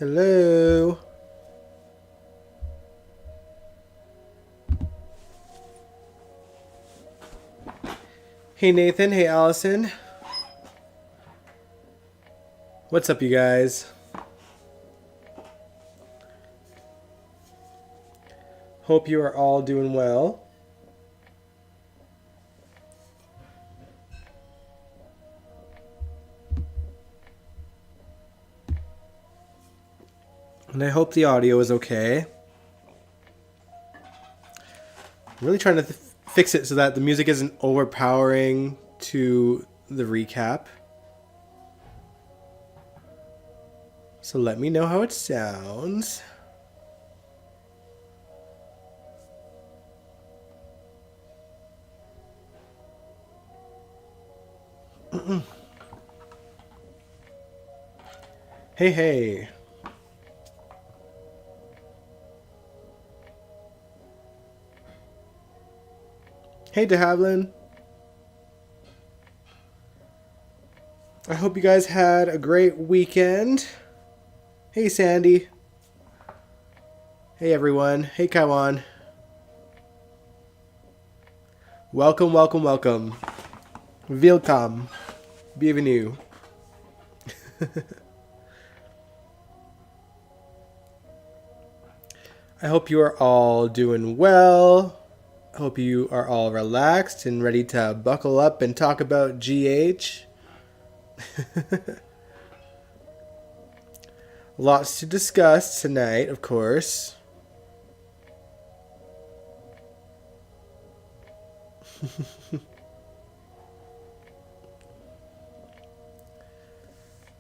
Hello. Hey Nathan, hey Allison. What's up, you guys? Hope you are all doing well. And I hope the audio is okay. I'm really trying to fix it so that the music isn't overpowering to the recap. So let me know how it sounds. Hey, hey. Hey, De Havilland. I hope you guys had a great weekend. Hey, Sandy. Hey, everyone. Hey, Kaiwan. Welcome, welcome, welcome. Welcome. Bienvenue. I hope you are all doing well. I hope you are all relaxed and ready to buckle up and talk about GH. Lots to discuss tonight, of course.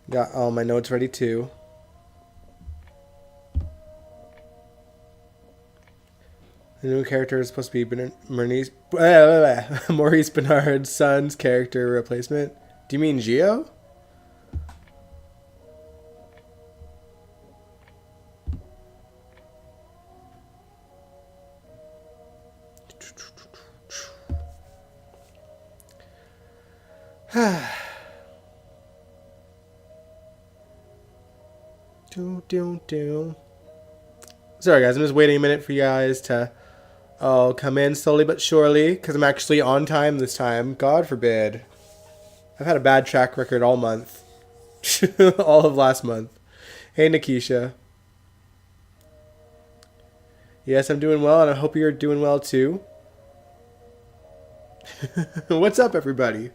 Got all my notes ready too. The new character is supposed to be Maurice Bernard's son's character replacement. Do you mean Geo? Sorry guys, I'm just waiting a minute for you guys to come in slowly but surely, because I'm actually on time this time. God forbid. I've had a bad track record all month. All of last month. Hey Nikisha. Yes, I'm doing well, and I hope you're doing well too. What's up, everybody?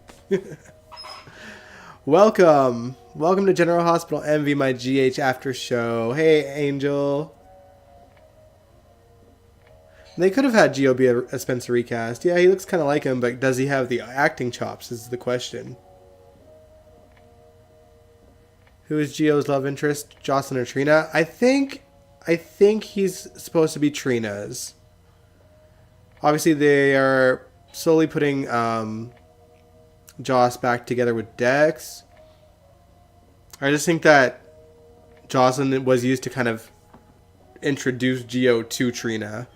Welcome. Welcome to General Hospital Envy, my GH after show. Hey, Angel. They could have had Geo be a Spencer recast. Yeah, he looks kind of like him, but does he have the acting chops is the question. Who is Geo's love interest? Jocelyn or Trina? I think he's supposed to be Trina's. Obviously, they are slowly putting Joss back together with Dex. I just think that Jocelyn was used to kind of introduce Geo to Trina.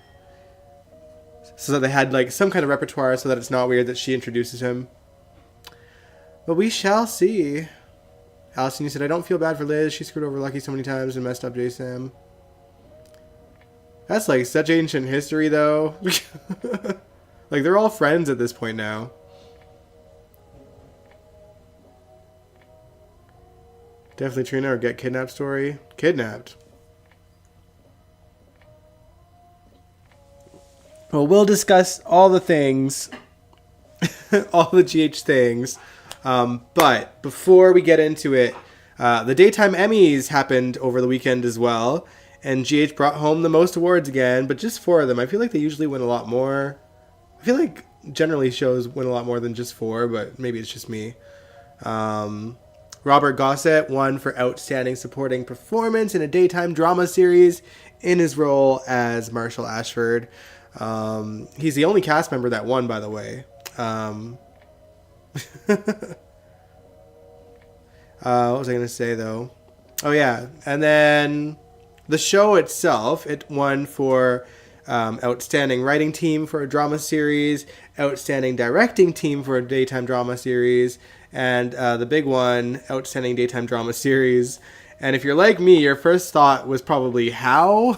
So that they had like some kind of repertoire so that it's not weird that she introduces him. But we shall see. Allison, you said, I don't feel bad for Liz. She screwed over Lucky so many times and messed up JSam. That's like such ancient history though. Like they're all friends at this point now. Definitely Trina or get kidnapped story. Kidnapped. Well, we'll discuss all the things, all the GH things. But before we get into it, the Daytime Emmys happened over the weekend as well. And GH brought home the most awards again, but just 4 of them. I feel like they usually win a lot more. I feel like generally shows win a lot more than just 4, but maybe it's just me. Robert Gossett won for Outstanding Supporting Performance in a Daytime Drama Series in his role as Marshall Ashford. He's the only cast member that won, by the way. What was I going to say, though? Oh, yeah. And then the show itself, it won for Outstanding Writing Team for a Drama Series, Outstanding Directing Team for a Daytime Drama Series, and the big one, Outstanding Daytime Drama Series. And if you're like me, your first thought was probably, how?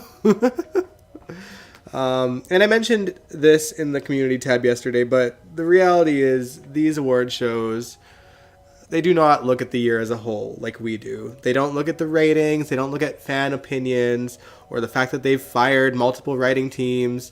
And I mentioned this in the community tab yesterday, but the reality is these award shows, they do not look at the year as a whole like we do. They don't look at the ratings, they don't look at fan opinions, or the fact that they've fired multiple writing teams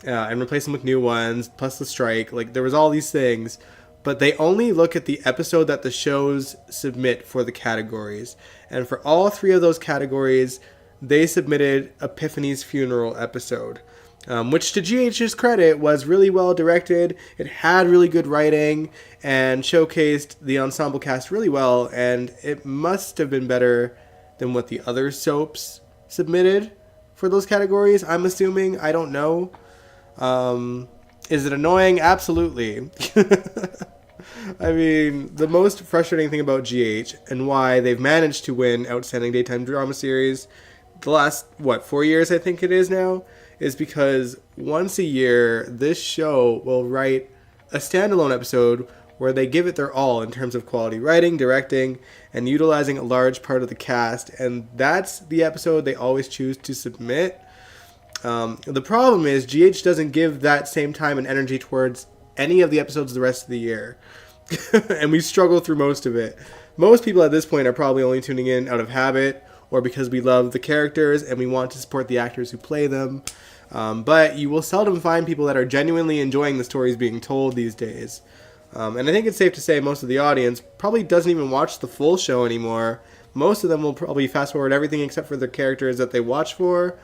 and replaced them with new ones, plus the strike. Like, there was all these things. But they only look at the episode that the shows submit for the categories. And for all three of those categories, they submitted Epiphany's funeral episode, which, to GH's credit, was really well directed. It had really good writing and showcased the ensemble cast really well, and it must have been better than what the other soaps submitted for those categories, I'm assuming. I don't know. Is it annoying? Absolutely. I mean, the most frustrating thing about GH and why they've managed to win Outstanding Daytime Drama Series the last, 4 years I think it is now, is because once a year, this show will write a standalone episode where they give it their all in terms of quality writing, directing, and utilizing a large part of the cast, and that's the episode they always choose to submit. The problem is GH doesn't give that same time and energy towards any of the episodes the rest of the year. And we struggle through most of it. Most people at this point are probably only tuning in out of habit or because we love the characters and we want to support the actors who play them. But you will seldom find people that are genuinely enjoying the stories being told these days. And I think it's safe to say most of the audience probably doesn't even watch the full show anymore. Most of them will probably fast forward everything except for the characters that they watch for.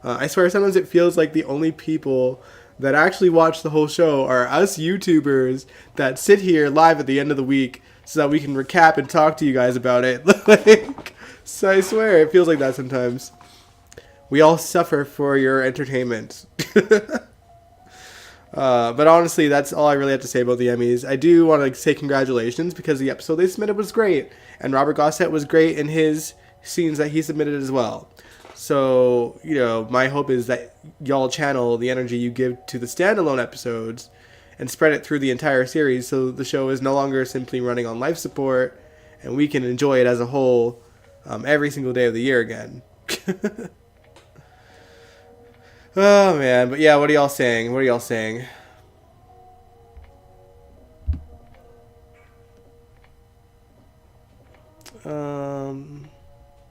I swear sometimes it feels like the only people that actually watch the whole show are us YouTubers that sit here live at the end of the week so that we can recap and talk to you guys about it. So I swear it feels like that sometimes. We all suffer for your entertainment. But honestly, that's all I really have to say about the Emmys. I do want to say congratulations because the episode they submitted was great. And Robert Gossett was great in his scenes that he submitted as well. So, my hope is that y'all channel the energy you give to the standalone episodes and spread it through the entire series so the show is no longer simply running on life support and we can enjoy it as a whole every single day of the year again. Oh, man. But yeah, what are y'all saying?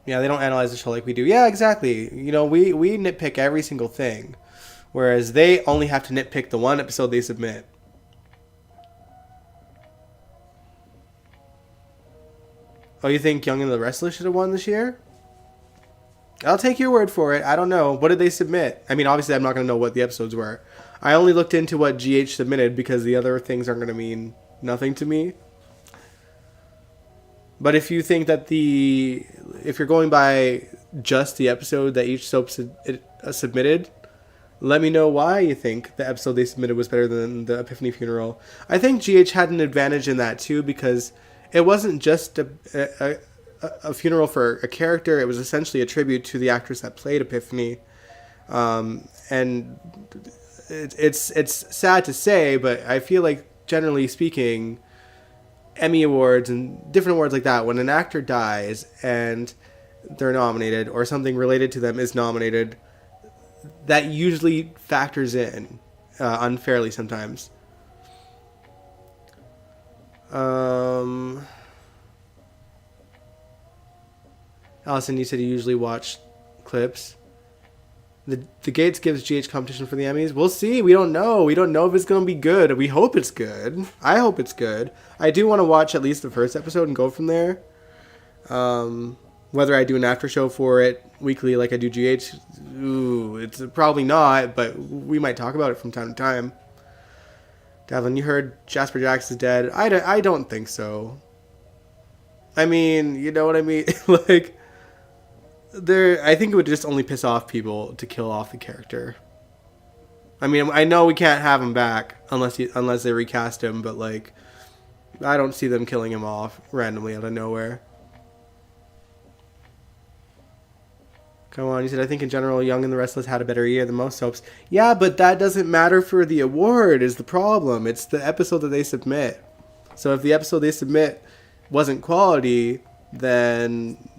Yeah, they don't analyze the show like we do. Yeah, exactly. We nitpick every single thing, whereas they only have to nitpick the one episode they submit. Oh, you think Young and the Restless should have won this year? I'll take your word for it. I don't know. What did they submit? I mean, obviously, I'm not going to know what the episodes were. I only looked into what GH submitted because the other things aren't going to mean nothing to me. But if you think that if you're going by just the episode that each soap submitted, let me know why you think the episode they submitted was better than the Epiphany funeral. I think GH had an advantage in that too because it wasn't just a funeral for a character. It was essentially a tribute to the actress that played Epiphany. And it's sad to say, but I feel like generally speaking, Emmy Awards and different awards like that, when an actor dies and they're nominated or something related to them is nominated, that usually factors in unfairly sometimes. Allison, you said you usually watch clips. The Gates gives GH competition for the Emmys. We'll see. We don't know. We don't know if it's going to be good. We hope it's good. I hope it's good. I do want to watch at least the first episode and go from there. Whether I do an after show for it weekly like I do GH, it's probably not, but we might talk about it from time to time. Davlin, you heard Jasper Jax is dead. I don't think so. I mean, you know what I mean? I think it would just only piss off people to kill off the character. I mean, I know we can't have him back unless they recast him, but I don't see them killing him off randomly out of nowhere. Come on, you said, I think in general, Young and the Restless had a better year than most soaps. Yeah, but that doesn't matter for the award is the problem. It's the episode that they submit. So if the episode they submit wasn't quality, then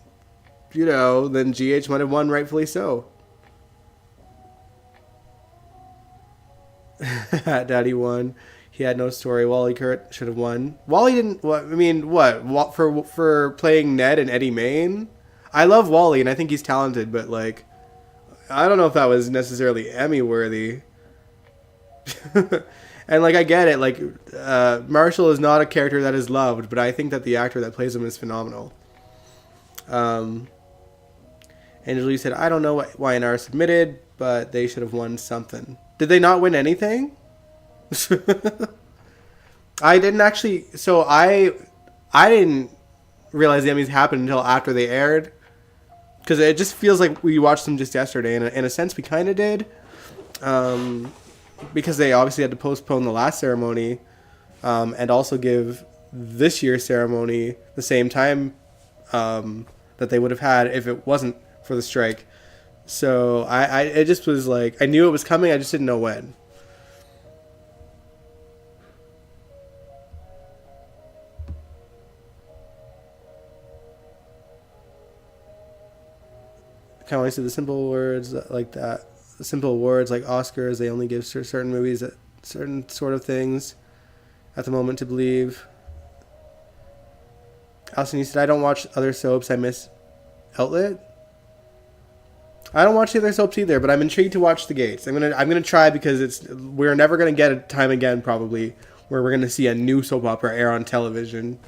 then GH might have won, rightfully so. Daddy won. He had no story. Wally Kurt should have won. Wally didn't. What? I mean, what for playing Ned and Eddie Mayne? I love Wally and I think he's talented, but like, I don't know if that was necessarily Emmy worthy. And like, I get it. Like, Marshall is not a character that is loved, but I think that the actor that plays him is phenomenal. And Julie said, I don't know why YNR submitted, but they should have won something. Did they not win anything? I didn't actually. So I didn't realize the Emmys happened until after they aired, because it just feels like we watched them just yesterday. And in a sense, we kind of did, because they obviously had to postpone the last ceremony, and also give this year's ceremony the same time that they would have had if it wasn't for the strike. So it just was like, I knew it was coming, I just didn't know when. Kind of like the simple words like that. The simple words like Oscars, they only give certain movies certain sort of things at the moment to believe. Alison, you said, I don't watch other soaps, I miss Outlet. I don't watch the other soaps either, but I'm intrigued to watch The Gates. I'm gonna try, because we're never gonna get a time again probably where we're gonna see a new soap opera air on television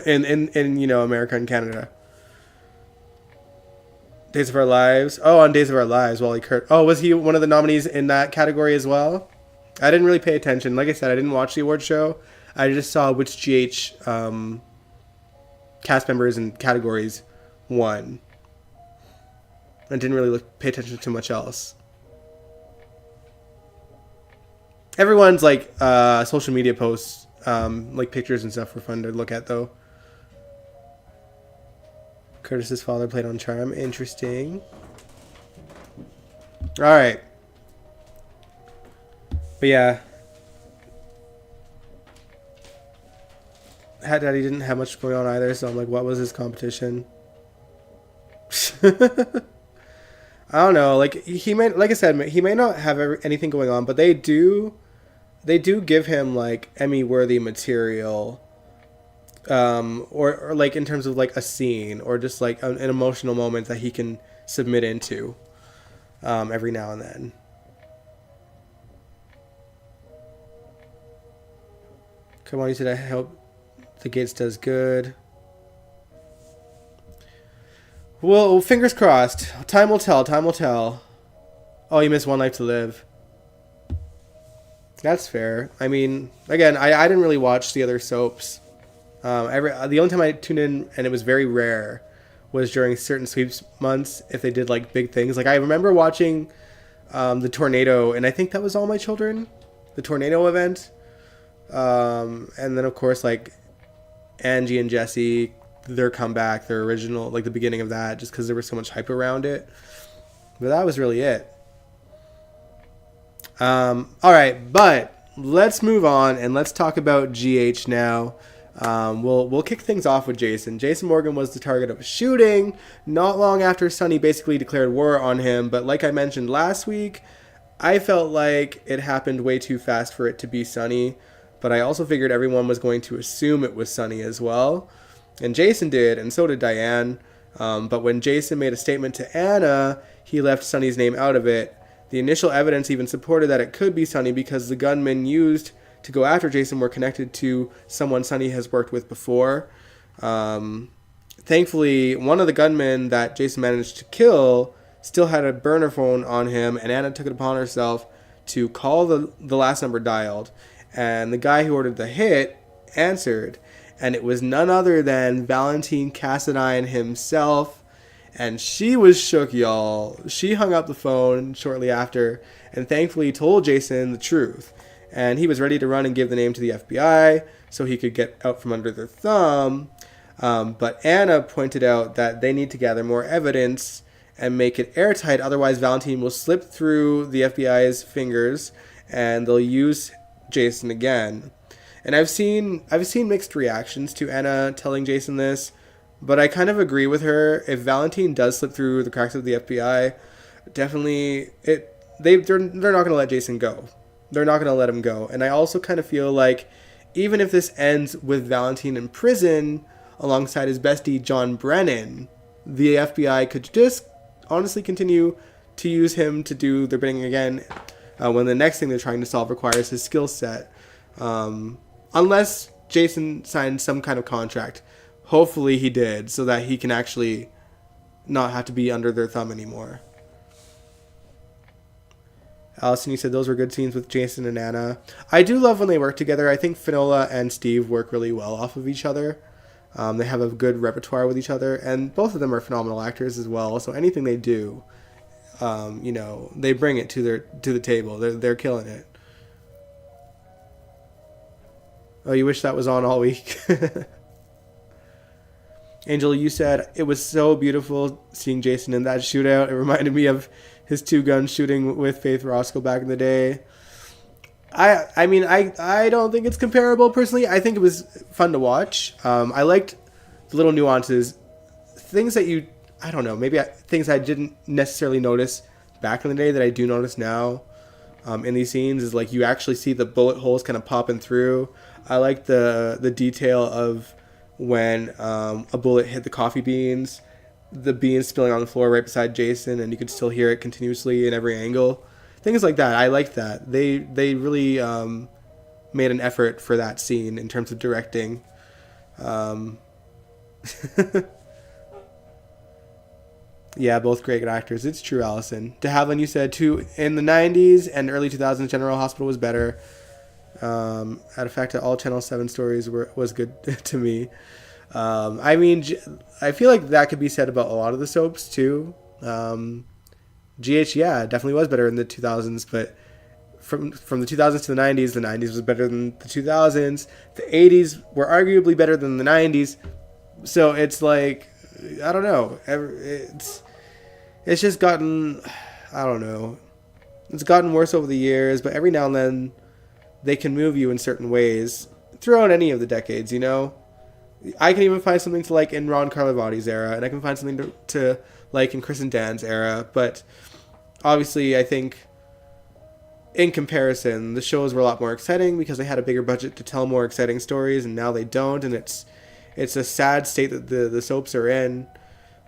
in America and Canada. Days of Our Lives. Oh, on Days of Our Lives, Wally Kurt. Oh, was he one of the nominees in that category as well? I didn't really pay attention. Like I said, I didn't watch the award show. I just saw which GH cast members and categories won. I didn't really pay attention to much else. Everyone's like social media posts, like pictures and stuff, were fun to look at though. Curtis's father played on Charm. Interesting. All right. But yeah. Hat Daddy didn't have much going on either, so I'm like, what was his competition? I don't know. Like, he may, like I said, he may not have anything going on, but they do give him like Emmy-worthy material. Or like in terms of like a scene or just like an emotional moment that he can submit into every now and then. Come on, you said, I hope The Gates does good. Well, fingers crossed. Time will tell. Time will tell. Oh, you missed One Life to Live. That's fair. I mean, again, I didn't really watch the other soaps. The only time I tuned in, and it was very rare, was during certain sweeps months if they did like big things. Like I remember watching the tornado, and I think that was All My Children, the tornado event. And then of course like Angie and Jesse, their comeback, their original, like the beginning of that, just because there was so much hype around it. But that was really it. All right, but let's move on and let's talk about GH now. We'll kick things off with Jason. Jason Morgan was the target of a shooting not long after Sonny basically declared war on him. But like I mentioned last week, I felt like it happened way too fast for it to be Sonny. But I also figured everyone was going to assume it was Sonny as well. And Jason did, and so did Diane. But when Jason made a statement to Anna, he left Sonny's name out of it. The initial evidence even supported that it could be Sonny because the gunmen used to go after Jason were connected to someone Sonny has worked with before. Thankfully, one of the gunmen that Jason managed to kill still had a burner phone on him, and Anna took it upon herself to call the last number dialed. And the guy who ordered the hit answered, and it was none other than Valentine Cassadine himself. And she was shook, y'all. She hung up the phone shortly after and thankfully told Jason the truth. And he was ready to run and give the name to the FBI so he could get out from under their thumb. But Anna pointed out that they need to gather more evidence and make it airtight. Otherwise, Valentine will slip through the FBI's fingers and they'll use Jason again. And I've seen mixed reactions to Anna telling Jason this. But I kind of agree with her. If Valentine does slip through the cracks of the FBI, definitely they're not going to let Jason go. They're not going to let him go. And I also kind of feel like even if this ends with Valentine in prison alongside his bestie John Brennan, the FBI could just honestly continue to use him to do their bidding again when the next thing they're trying to solve requires his skill set. Unless Jason signed some kind of contract. Hopefully he did, so that he can actually not have to be under their thumb anymore. Allison, you said those were good scenes with Jason and Anna. I do love when they work together. I think Finola and Steve work really well off of each other. They have a good repertoire with each other, and both of them are phenomenal actors as well. So anything they do, they bring it to the table. They're killing it. Oh, you wish that was on all week. Angel, you said it was so beautiful seeing Jason in that shootout. It reminded me of his 2-gun shooting with Faith Roscoe back in the day. I mean, I don't think it's comparable personally. I think it was fun to watch. I liked the little nuances, things that things I didn't necessarily notice back in the day that I do notice now in these scenes is like you actually see the bullet holes kind of popping through. I like the detail of when a bullet hit the coffee beans, the beans spilling on the floor right beside Jason, and you could still hear it continuously in every angle. Things like that. I like that. They really made an effort for that scene in terms of directing. Yeah, both great actors. It's true, Allison. De Havilland, you said, too, in the 90s and early 2000s, General Hospital was better. At a fact that all Channel 7 stories was good to me. I mean, I feel like that could be said about a lot of the soaps, too. GH, yeah, definitely was better in the 2000s, but from the 2000s to the 90s was better than the 2000s. The 80s were arguably better than the 90s. So it's like, I don't know. It's just gotten, I don't know. It's gotten worse over the years, but every now and then they can move you in certain ways throughout any of the decades, you know? I can even find something to like in Ron Carlivati's era, and I can find something to like in Chris and Dan's era, but obviously I think in comparison, the shows were a lot more exciting because they had a bigger budget to tell more exciting stories, and now they don't, and it's a sad state that the soaps are in,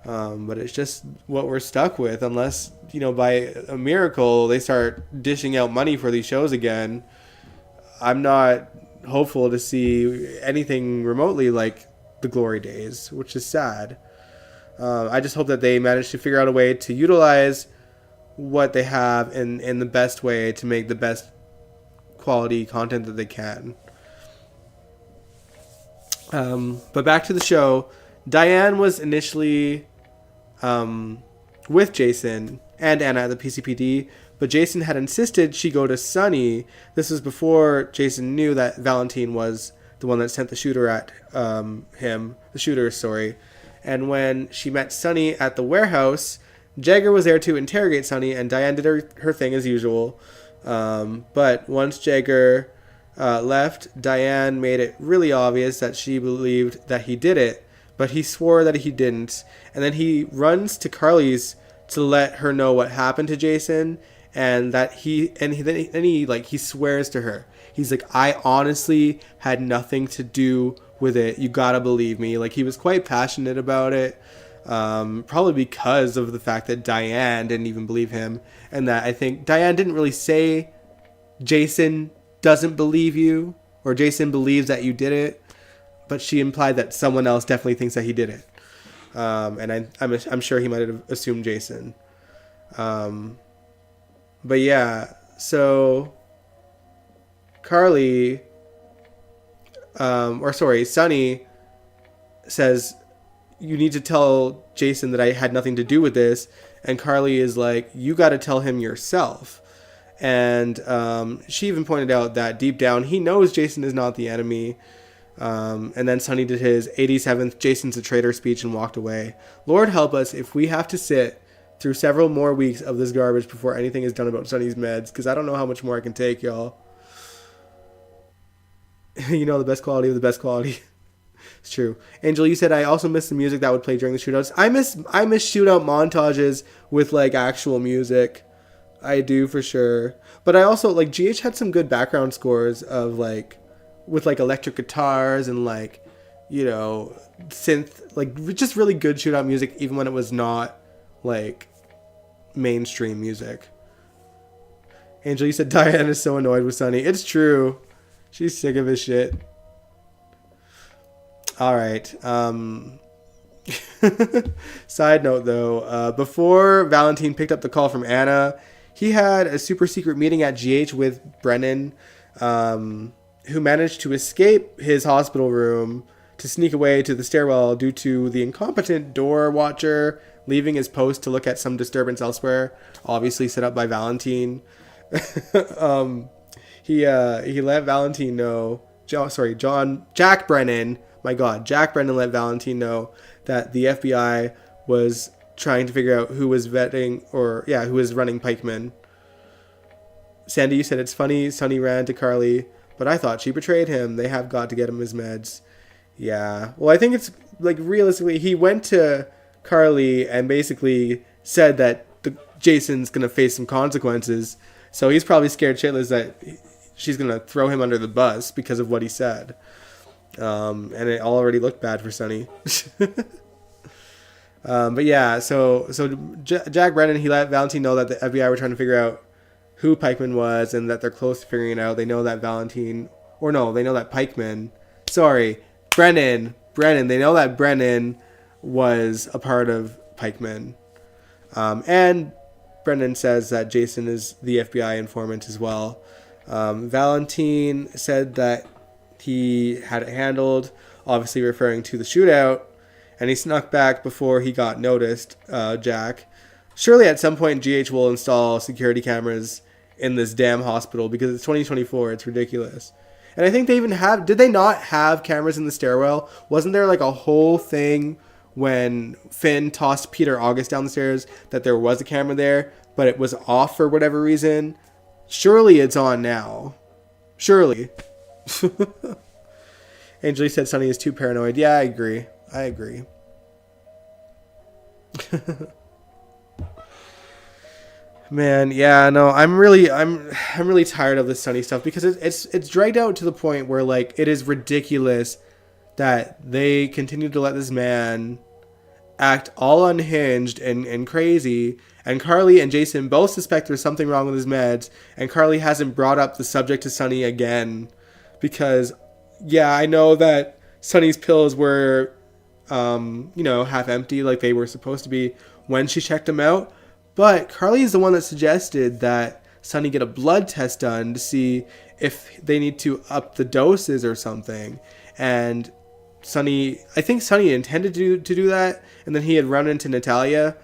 but it's just what we're stuck with unless, by a miracle they start dishing out money for these shows again. I'm not hopeful to see anything remotely like the glory days, which is sad. I just hope that they manage to figure out a way to utilize what they have in the best way to make the best quality content that they can. But back to the show, Diane was initially with Jason and Anna at the PCPD, but Jason had insisted she go to Sunny. This was before Jason knew that Valentine was the one that sent the shooter at him. The shooter, sorry. And when she met Sunny at the warehouse, Jagger was there to interrogate Sunny, and Diane did her thing as usual. But once Jagger left, Diane made it really obvious that she believed that he did it, but he swore that he didn't. And then he runs to Carly's to let her know what happened to Jason, and that he swears to her. He's like, I honestly had nothing to do with it. You gotta believe me. Like, he was quite passionate about it, probably because of the fact that Diane didn't even believe him, and that I think Diane didn't really say Jason doesn't believe you, or Jason believes that you did it, but she implied that someone else definitely thinks that he did it. And I'm sure he might have assumed Jason. But yeah, so Carly, Sunny says, you need to tell Jason that I had nothing to do with this. And Carly is like, you got to tell him yourself. And she even pointed out that deep down, he knows Jason is not the enemy. And then Sunny did his 87th Jason's a traitor speech and walked away. Lord help us if we have to sit through several more weeks of this garbage before anything is done about Sunny's meds, because I don't know how much more I can take, y'all. The best quality of the best quality. It's true. Angel, you said I also miss the music that would play during the shootouts. I miss shootout montages with like actual music. I do for sure. But I also like GH had some good background scores of like with like electric guitars and like, you know, synth, like just really good shootout music even when it was not like mainstream music. Angel, you said Diane is so annoyed with Sunny. It's true. She's sick of his shit. All right. Side note though, before Valentine picked up the call from Anna, he had a super secret meeting at GH with Brennan, who managed to escape his hospital room to sneak away to the stairwell due to the incompetent door watcher leaving his post to look at some disturbance elsewhere, obviously set up by Valentine. He let Valentine know. Jack Brennan. My God, Jack Brennan let Valentine know that the FBI was trying to figure out who was who was running Pikeman. Sandy, you said it's funny. Sonny ran to Carly, but I thought she betrayed him. They have got to get him his meds. Yeah. Well, I think it's like realistically, he went to Carly and basically said that Jason's gonna face some consequences. So he's probably scared shitless that she's gonna throw him under the bus because of what he said. And it already looked bad for Sonny. But yeah, so Jack Brennan, he let Valentine know that the FBI were trying to figure out who Pikeman was and that they're close to figuring it out. They know that they know that Pikeman, Brennan, they know that Brennan was a part of Pikeman. And Brennan says that Jason is the FBI informant as well. Valentine said that he had it handled, obviously referring to the shootout, and he snuck back before he got noticed, Jack. Surely at some point GH will install security cameras in this damn hospital because it's 2024. It's ridiculous. And I think they even did they not have cameras in the stairwell? Wasn't there like a whole thing when Finn tossed Peter August down the stairs that there was a camera there, but it was off for whatever reason? Surely it's on now. Surely. Angel said Sonny is too paranoid. Yeah, I agree. Man, yeah, no, I'm really tired of this Sonny stuff because it's dragged out to the point where like it is ridiculous that they continue to let this man act all unhinged and crazy, and Carly and Jason both suspect there's something wrong with his meds, and Carly hasn't brought up the subject to Sonny again because, yeah, I know that Sonny's pills were, half empty like they were supposed to be when she checked them out, but Carly is the one that suggested that Sonny get a blood test done to see if they need to up the doses or something, and I think Sonny intended to do that, and then he had run into Natalia.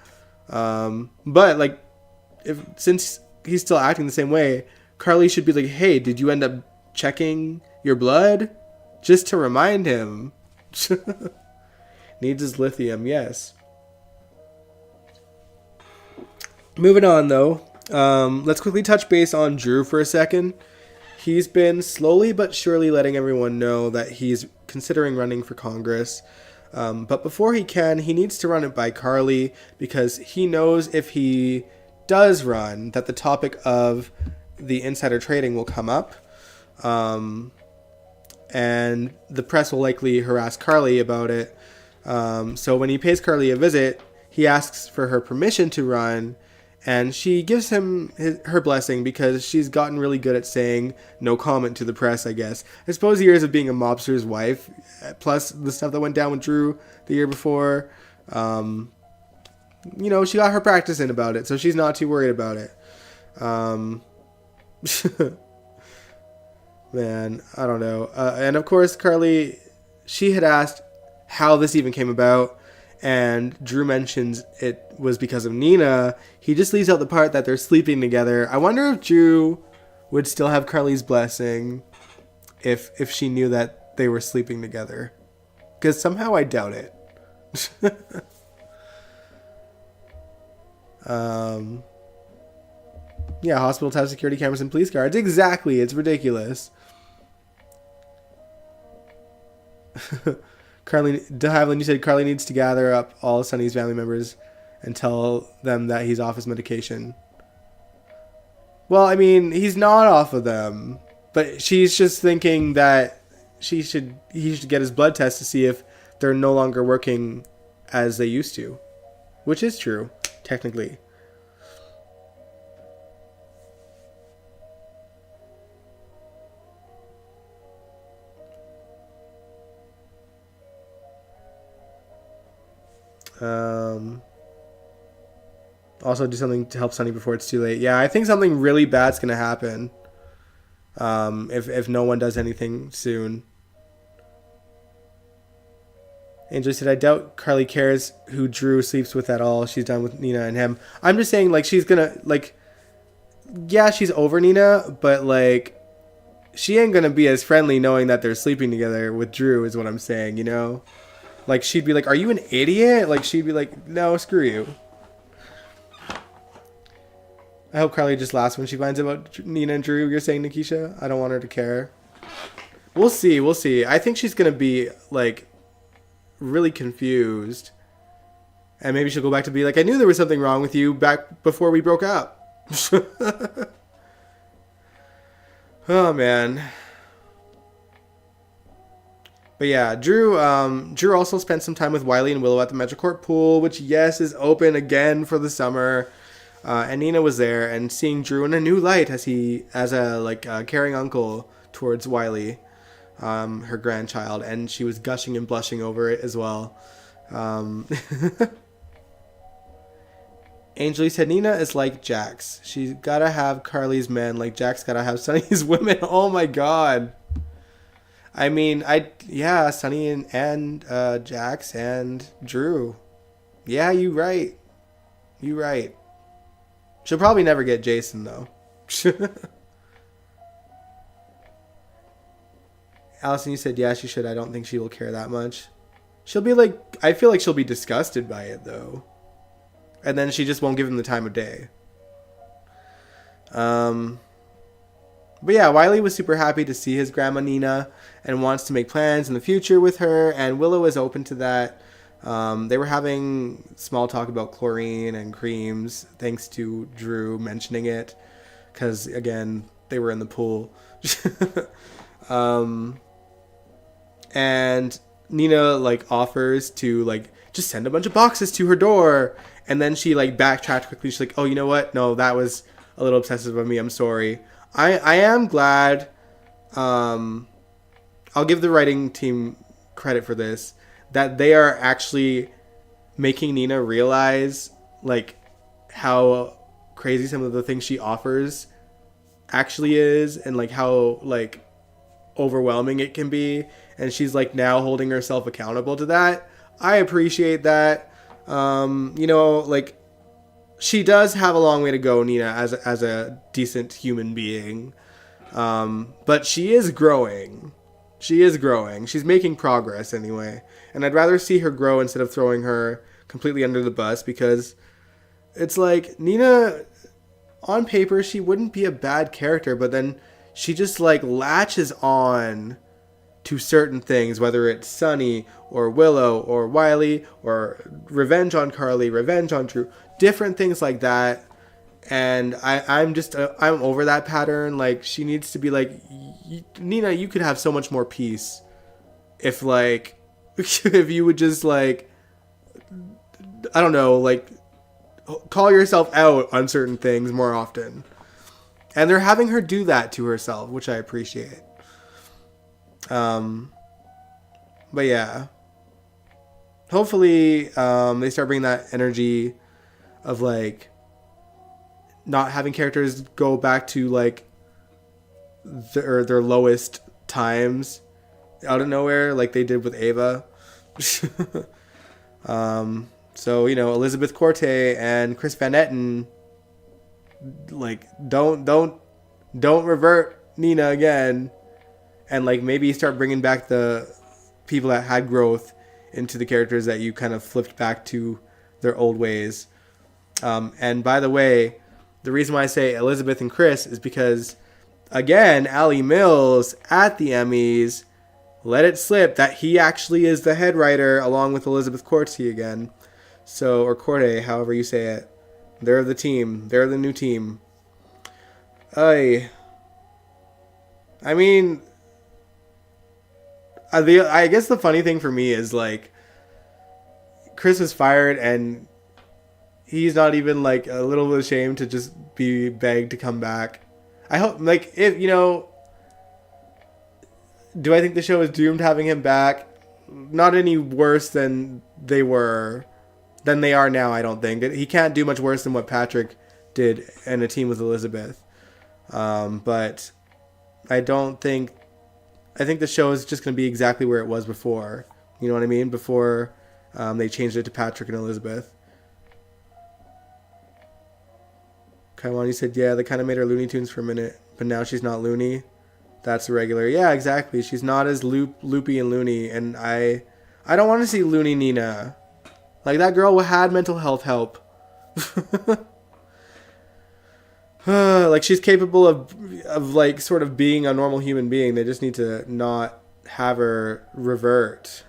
But like, since he's still acting the same way, Carly should be like, "Hey, did you end up checking your blood?" Just to remind him. Needs his lithium, yes. Moving on though, let's quickly touch base on Drew for a second. He's been slowly but surely letting everyone know that he's considering running for Congress. But before he can, he needs to run it by Carly because he knows if he does run that the topic of the insider trading will come up. And the press will likely harass Carly about it. So when he pays Carly a visit, he asks for her permission to run. And she gives him her blessing because she's gotten really good at saying no comment to the press, I guess. I suppose years of being a mobster's wife, plus the stuff that went down with Drew the year before, she got her practice in about it, so she's not too worried about it. Man, I don't know. And of course, Carly, she had asked how this even came about. And Drew mentions it was because of Nina. He just leaves out the part that they're sleeping together. I wonder if Drew would still have Carly's blessing if she knew that they were sleeping together. Because somehow I doubt it. Yeah, hospitals have security cameras and police guards. Exactly, it's ridiculous. Carly, De Havilland, you said Carly needs to gather up all Sonny's family members and tell them that he's off his medication. Well, I mean, he's not off of them, but she's just thinking that he should get his blood test to see if they're no longer working as they used to, which is true, technically. Also do something to help Sonny before it's too late. Yeah, I think something really bad's gonna happen. If no one does anything soon. Angel said, I doubt Carly cares who Drew sleeps with at all. She's done with Nina and him. I'm just saying, like, she's gonna, like, yeah, she's over Nina, but, like, she ain't gonna be as friendly knowing that they're sleeping together with Drew, is what I'm saying, you know? Like, she'd be like, are you an idiot? Like, she'd be like, no, screw you. I hope Carly just laughs when she finds out about Nina and Drew, you're saying, Nikisha? I don't want her to care. We'll see, we'll see. I think she's gonna be, like, really confused, and maybe she'll go back to be like, I knew there was something wrong with you back before we broke up. Oh man. But yeah, Drew also spent some time with Wiley and Willow at the Metrocourt pool, which yes is open again for the summer, and Nina was there, and seeing Drew in a new light as a caring uncle towards Wiley, her grandchild, and she was gushing and blushing over it as well. Angeli said Nina is like Jax. She's gotta have Carly's men like Jax gotta have Sonny's women. Oh my god. I mean, Sonny and Jax and Drew. Yeah, you right. You right. She'll probably never get Jason though. Allison, you said, yeah, she should. I don't think she will care that much. She'll be like, I feel like she'll be disgusted by it, though. And then she just won't give him the time of day. But yeah, Wiley was super happy to see his grandma Nina and wants to make plans in the future with her. And Willow is open to that. They were having small talk about chlorine and creams, thanks to Drew mentioning it. Because, again, they were in the pool. And Nina, like, offers to, like, just send a bunch of boxes to her door. And then she, like, backtracked quickly. She's like, oh, you know what? No, that was a little obsessive of me. I'm sorry. I am glad. I'll give the writing team credit for this. That they are actually making Nina realize, like, how crazy some of the things she offers actually is. And, like, how, like, overwhelming it can be, and she's like now holding herself accountable to that. I appreciate that. Like, she does have a long way to go, Nina, as a decent human being, but she is growing. She's making progress anyway, and I'd rather see her grow instead of throwing her completely under the bus, because it's like Nina, on paper, she wouldn't be a bad character, but then she just, like, latches on to certain things, whether it's Sonny or Willow or Wiley or revenge on Carly, revenge on Drew, different things like that. And I'm over that pattern. Like, she needs to be like, Nina, you could have so much more peace if, like, if you would just, like, I don't know, like, call yourself out on certain things more often. And they're having her do that to herself, which I appreciate. But yeah. Hopefully, they start bringing that energy of, like, not having characters go back to, like, their lowest times out of nowhere, like they did with Ava. So, Elizabeth Corte and Chris Van Etten, like, don't revert Nina again, and, like, maybe start bringing back the people that had growth into the characters that you kind of flipped back to their old ways. And by the way, the reason why I say Elizabeth and Chris is because, again, Allie Mills at the Emmys let it slip that he actually is the head writer along with Elizabeth Corte again. So, or Corte, however you say it. They're the team. They're the new team. I mean, I guess the funny thing for me is, like, Chris was fired and he's not even, like, a little bit ashamed to just be begged to come back. I hope, like, if, you know, do I think the show is doomed having him back? Not any worse than they are now, I don't think. He can't do much worse than what Patrick did in a team with Elizabeth. But I think the show is just going to be exactly where it was before. You know what I mean? Before they changed it to Patrick and Elizabeth. Kaiwani said, yeah, they kind of made her Looney Tunes for a minute, but now she's not loony. That's regular. Yeah, exactly. She's not as loopy and loony, and I don't want to see loony Nina. Like, that girl had mental health help. Like, she's capable of like sort of being a normal human being. They just need to not have her revert.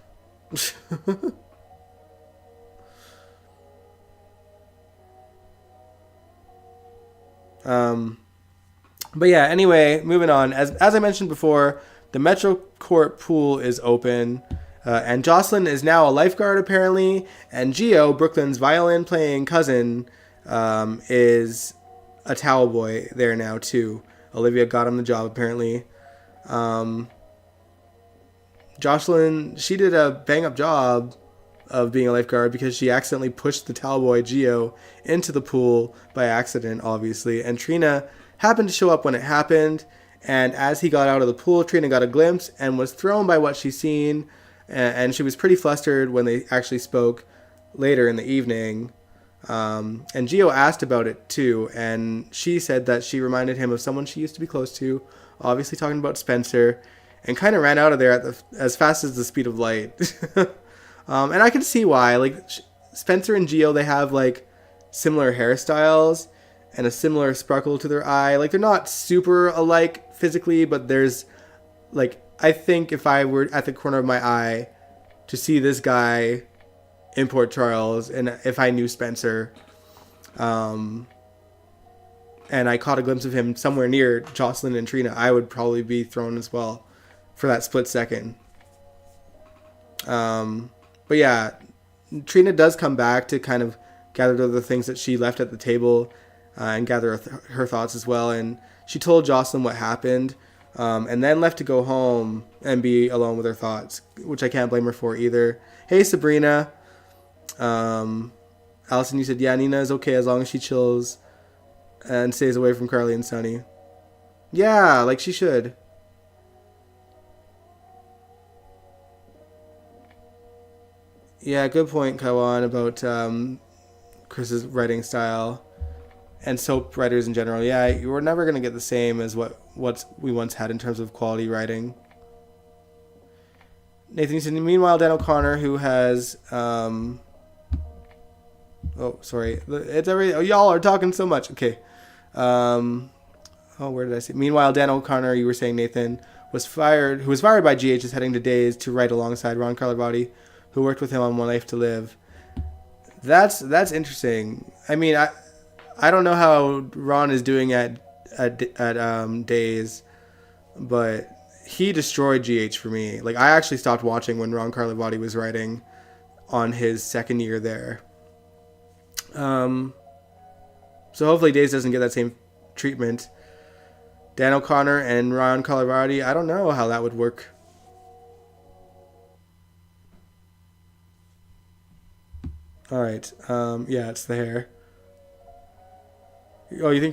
But yeah, anyway, moving on. As I mentioned before, the Metro Court pool is open. And Jocelyn is now a lifeguard, apparently. And Gio, Brooklyn's violin-playing cousin, is a towel boy there now, too. Olivia got him the job, apparently. Jocelyn, she did a bang-up job of being a lifeguard because she accidentally pushed the towel boy, Gio, into the pool by accident, obviously. And Trina happened to show up when it happened. And as he got out of the pool, Trina got a glimpse and was thrown by what she's seen. And she was pretty flustered when they actually spoke later in the evening. And Gio asked about it too, and she said that she reminded him of someone she used to be close to, obviously talking about Spencer, and kind of ran out of there as fast as the speed of light. And I can see why. Like, Spencer and Gio, they have like similar hairstyles and a similar sparkle to their eye. Like, they're not super alike physically, but there's like, I think if I were at the corner of my eye to see this guy in Port Charles, and if I knew Spencer, and I caught a glimpse of him somewhere near Jocelyn and Trina, I would probably be thrown as well for that split second. But yeah, Trina does come back to kind of gather the things that she left at the table and gather her thoughts as well. And she told Jocelyn what happened, and then left to go home and be alone with her thoughts, which I can't blame her for either. Hey, Sabrina. Allison, you said, yeah, Nina is okay as long as she chills and stays away from Carly and Sunny. Yeah, like she should. Yeah, good point, Kawan, about Chris's writing style and soap writers in general. Yeah, you were never going to get the same as what we once had in terms of quality writing. Nathan, you said, meanwhile, Dan O'Connor, who has... Oh, sorry. It's every. Oh, y'all are talking so much. Okay. Where did I see? Meanwhile, Dan O'Connor, you were saying, Nathan, who was fired by GH, is heading to Days to write alongside Ron Carlivati, who worked with him on One Life to Live. That's interesting. I mean, I don't know how Ron is doing at Days, but he destroyed GH for me. Like, I actually stopped watching when Ron Carlivati was writing on his second year there. So hopefully Days doesn't get that same treatment. Dan O'Connor and Ron Carlivati, I don't know how that would work. Alright, yeah, it's the hair. Oh, you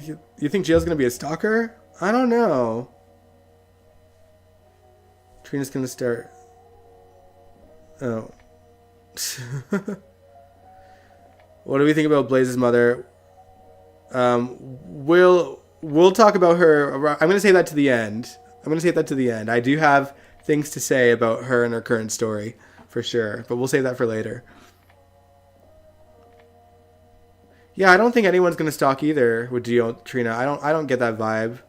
think Jill's gonna be a stalker? I don't know. Trina's gonna start... Oh. What do we think about Blaze's mother? We'll talk about her. I'm going to say that to the end. I do have things to say about her and her current story, for sure. But we'll save that for later. Yeah, I don't think anyone's going to stalk either with Gio Trina. I don't get that vibe.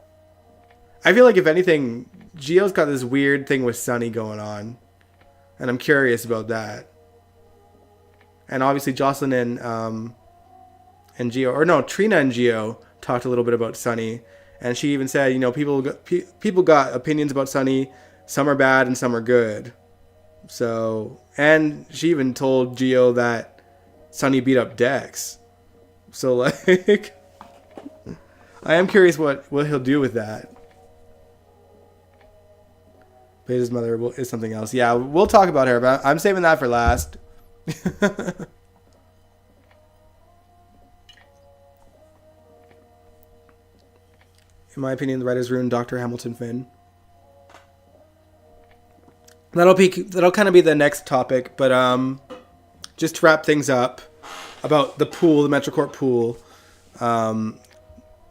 I feel like if anything, Gio's got this weird thing with Sunny going on, and I'm curious about that. And obviously Jocelyn and Gio, or no, Trina and Gio talked a little bit about Sunny, and she even said, people got opinions about Sunny. Some are bad and some are good. So, and she even told Gio that Sunny beat up Dex. So, like, I am curious what he'll do with that. But his mother is something else. Yeah, we'll talk about her, but I'm saving that for last. In my opinion, the writers ruined Dr. Hamilton Finn. That'll kind of be the next topic, but just to wrap things up about the pool, the Metrocorp pool.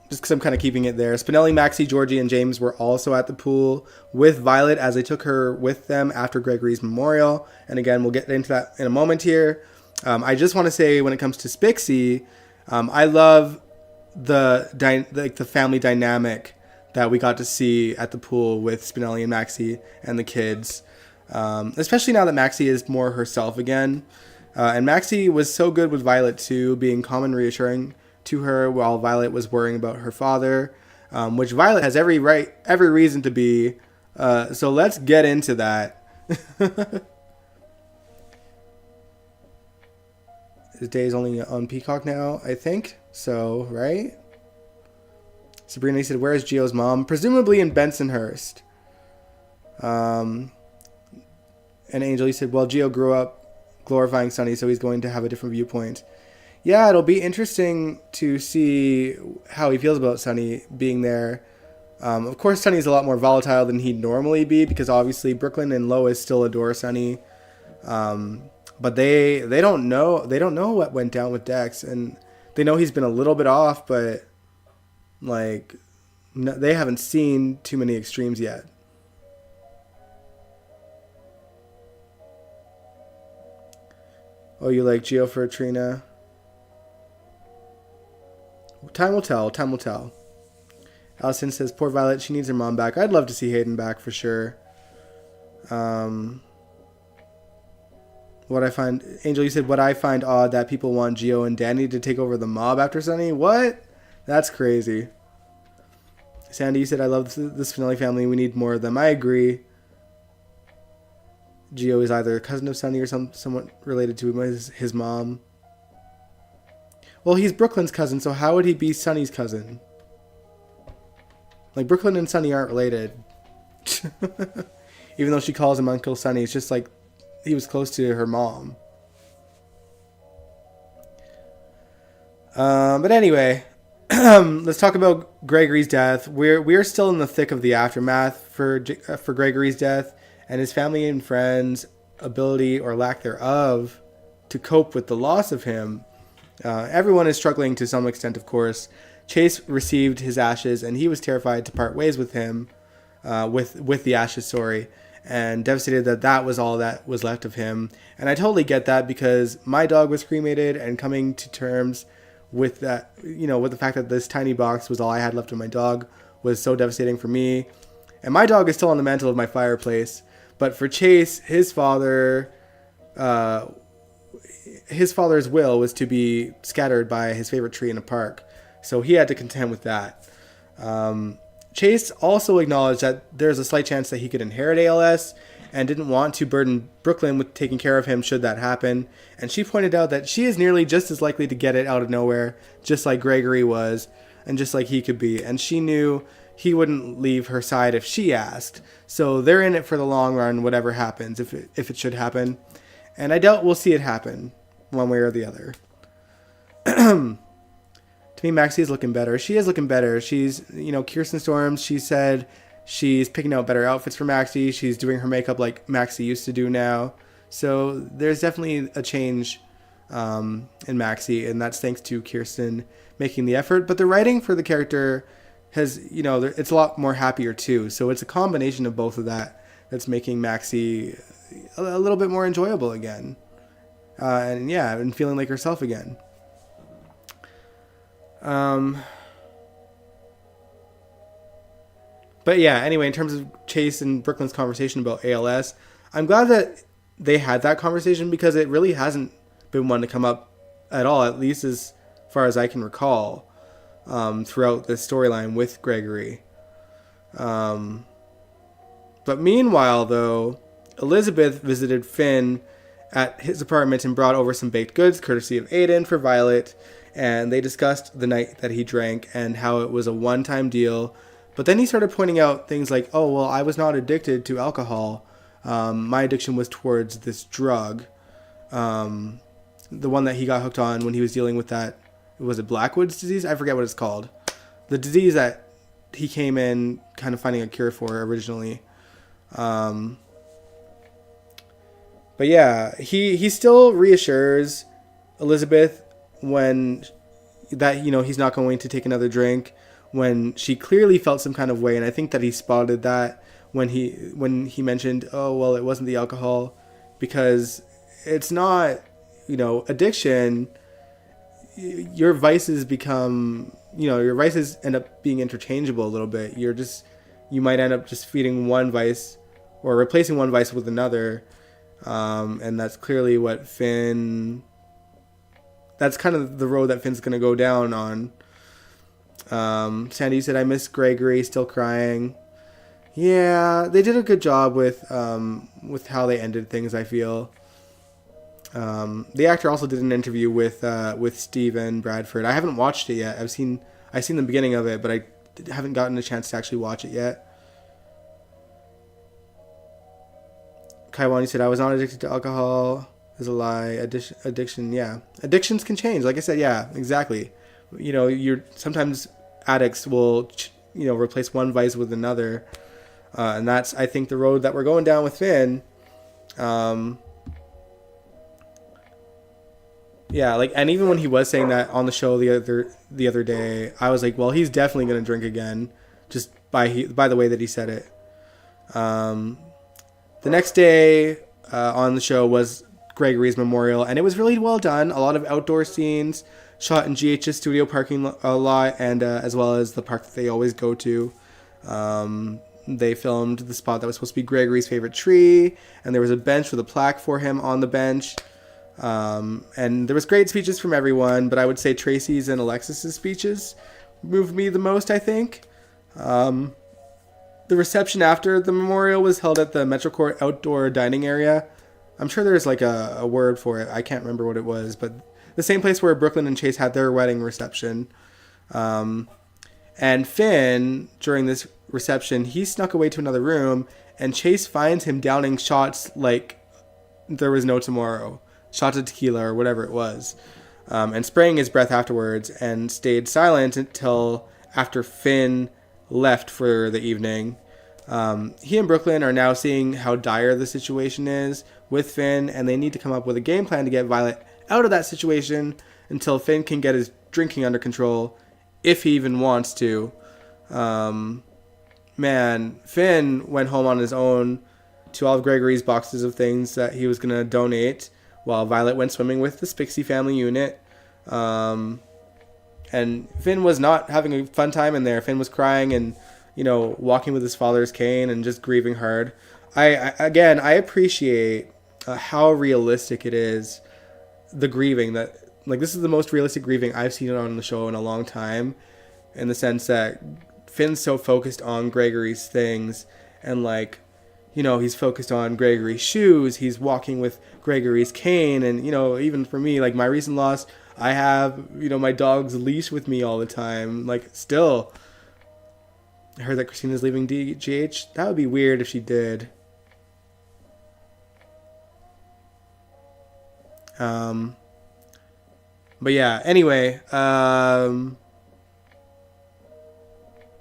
Just because I'm kind of keeping it there. Spinelli, Maxie, Georgie, and James were also at the pool with Violet as they took her with them after Gregory's memorial. And again, we'll get into that in a moment here. I just want to say, when it comes to Spixie, I love the family dynamic that we got to see at the pool with Spinelli and Maxie and the kids. Especially now that Maxie is more herself again. And Maxie was so good with Violet too, being calm and reassuring to her while Violet was worrying about her father, which Violet has every reason to be. So let's get into that. His day is only on Peacock now, I think. So, right? Sabrina said, "Where is Gio's mom?" Presumably in Bensonhurst. And Angel said, "Well, Gio grew up glorifying Sunny, so he's going to have a different viewpoint." Yeah, it'll be interesting to see how he feels about Sunny being there. Of course, Sunny's a lot more volatile than he'd normally be, because obviously Brooklyn and Lois still adore Sunny. But they don't know what went down with Dex, and they know he's been a little bit off, but like they haven't seen too many extremes yet. Oh, you like Gio for Trina? Time will tell. Time will tell. Allison says, "Poor Violet. She needs her mom back." I'd love to see Hayden back for sure. Angel, you said, "What I find odd that people want Gio and Danny to take over the mob after Sunny." What? That's crazy. Sandy, you said, "I love the Spinelli family. We need more of them." I agree. Gio is either a cousin of Sunny or somewhat related to his mom. Well, he's Brooklyn's cousin, so how would he be Sunny's cousin? Like, Brooklyn and Sunny aren't related. Even though she calls him Uncle Sunny, it's just like he was close to her mom. But anyway, let's talk about Gregory's death. We're still in the thick of the aftermath for Gregory's death, and his family and friends' ability or lack thereof to cope with the loss of him. Everyone is struggling to some extent, of course. Chase received his ashes, and he was terrified to part ways with him, with the ashes, and devastated that was all that was left of him. And I totally get that, because my dog was cremated, and coming to terms with that, with the fact that this tiny box was all I had left of my dog was so devastating for me. And my dog is still on the mantle of my fireplace. But for Chase, his father's will was to be scattered by his favorite tree in a park. So he had to contend with that. Chase also acknowledged that there's a slight chance that he could inherit ALS and didn't want to burden Brooklyn with taking care of him should that happen. And she pointed out that she is nearly just as likely to get it out of nowhere, just like Gregory was, and just like he could be. And she knew he wouldn't leave her side if she asked. So they're in it for the long run, whatever happens, if it should happen. And I doubt we'll see it happen one way or the other. To me, Maxie is looking better. She is looking better. She's, Kirsten Storms, she said she's picking out better outfits for Maxie. She's doing her makeup like Maxie used to do now. So there's definitely a change in Maxie, and that's thanks to Kirsten making the effort. But the writing for the character has, it's a lot more happier too. So it's a combination of both of that's making Maxie a little bit more enjoyable again. And feeling like herself again. But yeah, anyway, in terms of Chase and Brooklyn's conversation about ALS, I'm glad that they had that conversation because it really hasn't been one to come up at all, at least as far as I can recall, throughout the storyline with Gregory. But meanwhile, though, Elizabeth visited Finn at his apartment and brought over some baked goods, courtesy of Aiden, for Violet, and they discussed the night that he drank and how it was a one-time deal. But then he started pointing out things like, oh, well, I was not addicted to alcohol. My addiction was towards this drug. The one that he got hooked on when he was dealing with that, was it Blackwood's disease? I forget what it's called. The disease that he came in kind of finding a cure for originally. But yeah, he still reassures Elizabeth when that, you know, he's not going to take another drink, when she clearly felt some kind of way. And I think that he spotted that when he mentioned, oh, well, it wasn't the alcohol, because it's not, you know, addiction. Your vices become, you know, your vices end up being interchangeable a little bit. You might end up just feeding one vice or replacing one vice with another. And that's clearly what that's kind of the road that Finn's going to go down on. Sandy said, I miss Gregory, still crying. Yeah, they did a good job with how they ended things, I feel. The actor also did an interview with Stephen Bradford. I haven't watched it yet. I've seen the beginning of it, but I haven't gotten a chance to actually watch it yet. Kaiwani said, I was not addicted to alcohol. Is a lie. Addiction, yeah. Addictions can change. Like I said, yeah, exactly. You know, sometimes addicts will, you know, replace one vice with another. And that's, I think, the road that we're going down with Finn. Yeah, like, and even when he was saying that on the show the other day, I was like, well, he's definitely going to drink again, just by the way that he said it. The next day on the show was Gregory's memorial, and it was really well done. A lot of outdoor scenes shot in GH's studio parking lot, and as well as the park that they always go to. They filmed the spot that was supposed to be Gregory's favorite tree, and there was a bench with a plaque for him on the bench. And there was great speeches from everyone, but I would say Tracy's and Alexis's speeches moved me the most, I think. The reception after the memorial was held at the Metrocourt outdoor dining area. I'm sure there's like a word for it. I can't remember what it was, but the same place where Brooklyn and Chase had their wedding reception. And Finn, during this reception, he snuck away to another room, and Chase finds him downing shots like there was no tomorrow. Shots of tequila or whatever it was. And spraying his breath afterwards, and stayed silent until after Finn left for the evening. He and Brooklyn are now seeing how dire the situation is with Finn, and they need to come up with a game plan to get Violet out of that situation until Finn can get his drinking under control, if he even wants to. Man, Finn went home on his own to all of Gregory's boxes of things that he was going to donate, while Violet went swimming with the Spixie family unit. And Finn was not having a fun time in there. Finn was crying and, you know, walking with his father's cane and just grieving hard. I appreciate how realistic it is, the grieving. That, like, this is the most realistic grieving I've seen on the show in a long time, in the sense that Finn's so focused on Gregory's things, and, like, you know, he's focused on Gregory's shoes, he's walking with Gregory's cane, and, you know, even for me, like, my recent loss, I have, you know, my dog's leash with me all the time. Like, still, I heard that Christina's leaving GH. That would be weird if she did. But yeah, anyway,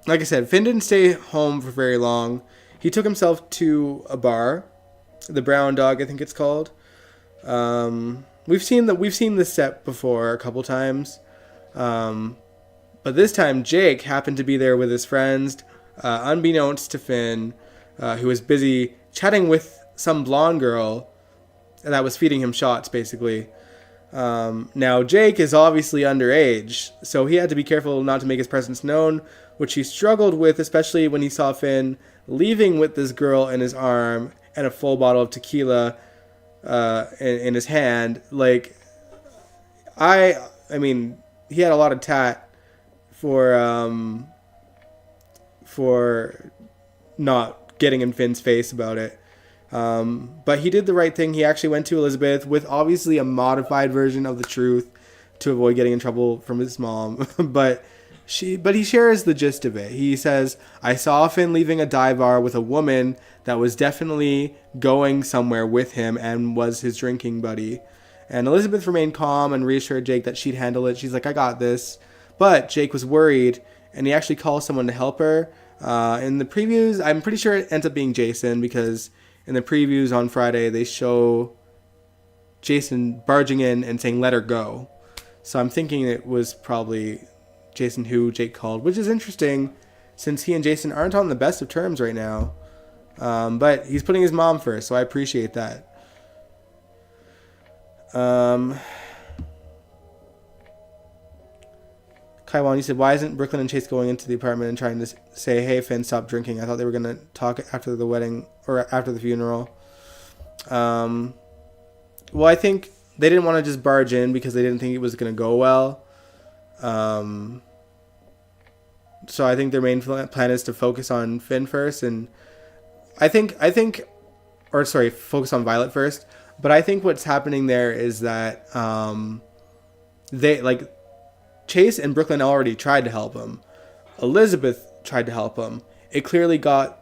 like I said, Finn didn't stay home for very long. He took himself to a bar, the Brown Dog, I think it's called. We've seen this set before a couple times, but this time Jake happened to be there with his friends, unbeknownst to Finn, who was busy chatting with some blonde girl that was feeding him shots, basically. Now Jake is obviously underage, so he had to be careful not to make his presence known which he struggled with, especially when he saw Finn leaving with this girl in his arm and a full bottle of tequila in his hand. Like, I mean, he had a lot of tat for not getting in Finn's face about it. But he did the right thing. He actually went to Elizabeth with obviously a modified version of the truth to avoid getting in trouble from his mom. but he shares the gist of it. He says, I saw Finn leaving a dive bar with a woman that was definitely going somewhere with him and was his drinking buddy. And Elizabeth remained calm and reassured Jake that she'd handle it. She's like, I got this. But Jake was worried, and he actually calls someone to help her. In the previews, I'm pretty sure it ends up being Jason, because in the previews on Friday, they show Jason barging in and saying, let her go. So I'm thinking it was probably Jason who Jake called, which is interesting since he and Jason aren't on the best of terms right now. But he's putting his mom first, so I appreciate that. Kaiwan, you said, why isn't Brooklyn and Chase going into the apartment and trying to say, hey, Finn, stop drinking? I thought they were going to talk after the wedding or after the funeral. Well, I think they didn't want to just barge in because they didn't think it was going to go well. So I think their main plan is to focus on Finn first. And focus on Violet first. But I think what's happening there is that Chase and Brooklyn already tried to help him. Elizabeth tried to help him. It clearly got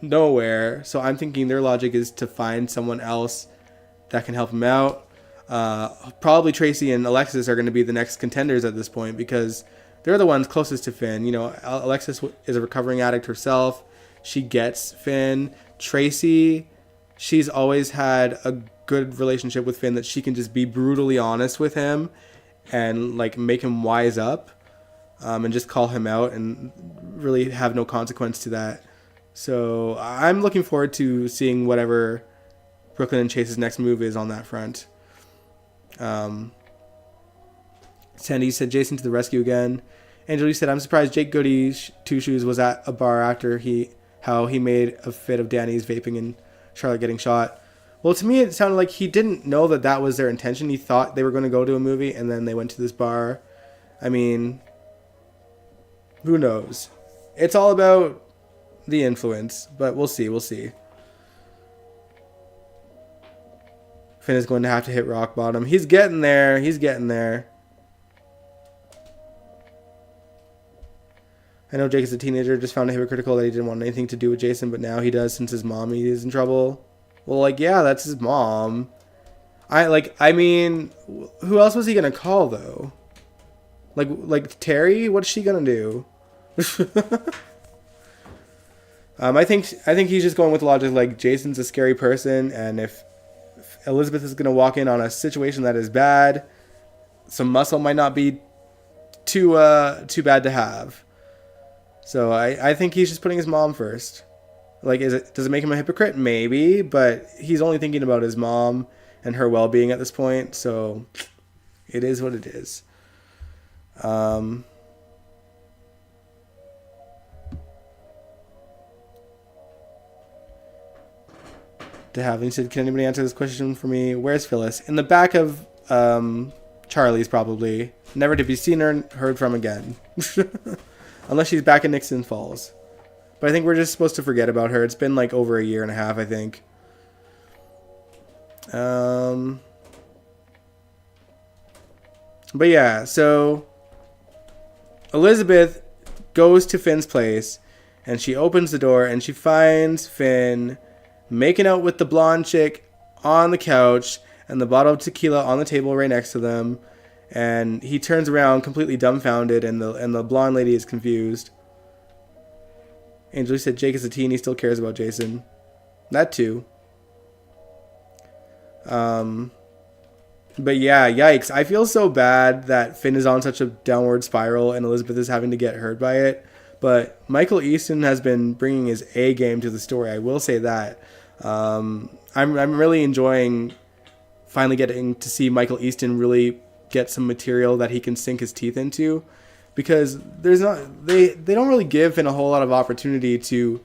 nowhere. So I'm thinking their logic is to find someone else that can help him out. Probably Tracy and Alexis are going to be the next contenders at this point because they're the ones closest to Finn. You know, Alexis is a recovering addict herself. She gets Finn. Tracy, she's always had a good relationship with Finn that she can just be brutally honest with him and like make him wise up, and just call him out and really have no consequence to that. So I'm looking forward to seeing whatever Brooklyn and Chase's next move is on that front. Sandy said, Jason to the rescue again. Angel, you said, I'm surprised Jake Goody Two Shoes was at a bar after how he made a fit of Danny's vaping and Charlotte getting shot. Well, to me, it sounded like he didn't know that was their intention. He thought they were going to go to a movie, and then they went to this bar. I mean, who knows? It's all about the influence, but we'll see. Finn is going to have to hit rock bottom. He's getting there. I know Jake is a teenager, just found it hypocritical that he didn't want anything to do with Jason, but now he does since his mom is in trouble. Well, yeah, that's his mom. I mean, who else was he gonna call though? Like Terry? What's she gonna do? I think he's just going with the logic like Jason's a scary person, and if Elizabeth is gonna walk in on a situation that is bad, some muscle might not be too bad to have. So I think he's just putting his mom first. Like, does it make him a hypocrite? Maybe, but he's only thinking about his mom and her well-being at this point, so it is what it is. To have, he said, can anybody answer this question for me? Where's Phyllis? In the back of Charlie's, probably. Never to be seen or heard from again. Unless she's back in Nixon Falls. But I think we're just supposed to forget about her. It's been like over a year and a half, I think. But yeah, so Elizabeth goes to Finn's place and she opens the door and she finds Finn making out with the blonde chick on the couch and the bottle of tequila on the table right next to them. And he turns around completely dumbfounded and the blonde lady is confused. Angel said Jake is a teen, he still cares about Jason. That too. But yeah, yikes. I feel so bad that Finn is on such a downward spiral and Elizabeth is having to get hurt by it. But Michael Easton has been bringing his A game to the story. I will say that. I'm really enjoying finally getting to see Michael Easton really get some material that he can sink his teeth into. because they don't really give Finn a whole lot of opportunity to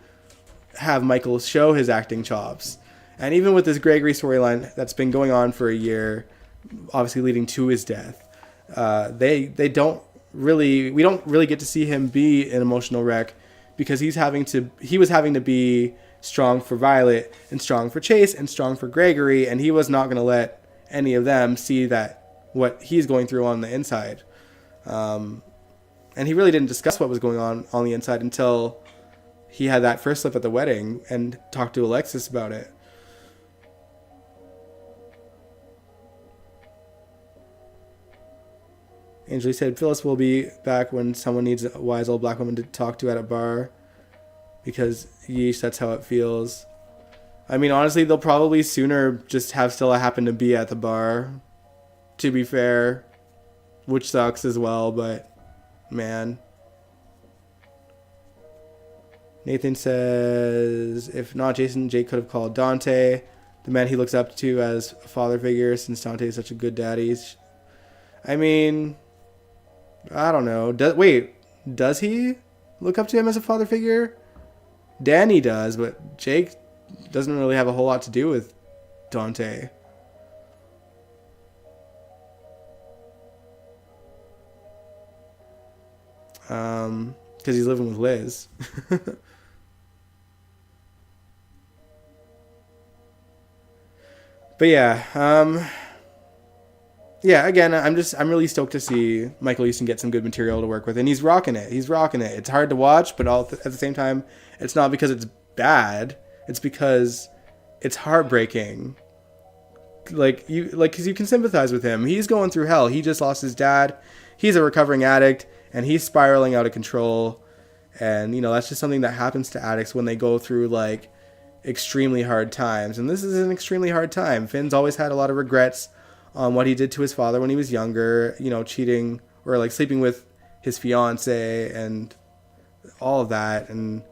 have Michael show his acting chops. And even with this Gregory storyline that's been going on for a year, obviously leading to his death, we don't really get to see him be an emotional wreck, because he was having to be strong for Violet and strong for Chase and strong for Gregory, and he was not going to let any of them see that what he's going through on the inside. And he really didn't discuss what was going on the inside until he had that first slip at the wedding and talked to Alexis about it. Angeli said Phyllis will be back when someone needs a wise old black woman to talk to at a bar, because yeesh, that's how it feels. I mean, honestly, they'll probably sooner just have Stella happen to be at the bar, to be fair, which sucks as well, but man. Nathan says, if not Jason, Jake could have called Dante, the man he looks up to as a father figure, since Dante is such a good daddy. I mean, I don't know. Does he look up to him as a father figure? Danny does, but Jake doesn't really have a whole lot to do with Dante. Because he's living with Liz. But yeah, again, I'm really stoked to see Michael Easton get some good material to work with, and he's rocking it. It's hard to watch, but at the same time, it's not because it's bad. It's because it's heartbreaking. Because you can sympathize with him. He's going through hell. He just lost his dad. He's a recovering addict, and he's spiraling out of control. And that's just something that happens to addicts when they go through extremely hard times. And this is an extremely hard time. Finn's always had a lot of regrets on what he did to his father when he was younger, cheating or sleeping with his fiance and all of that. And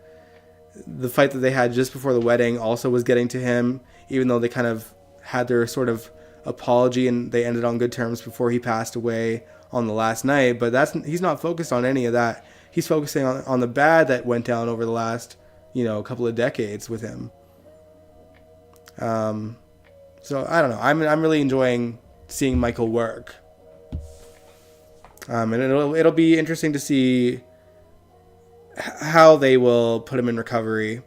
the fight that they had just before the wedding also was getting to him, even though they kind of had their sort of apology and they ended on good terms before he passed away on the last night. But he's not focused on any of that. He's focusing on the bad that went down over the last, couple of decades with him. So I don't know. I'm really enjoying seeing Michael work. And it'll be interesting to see how they will put him in recovery.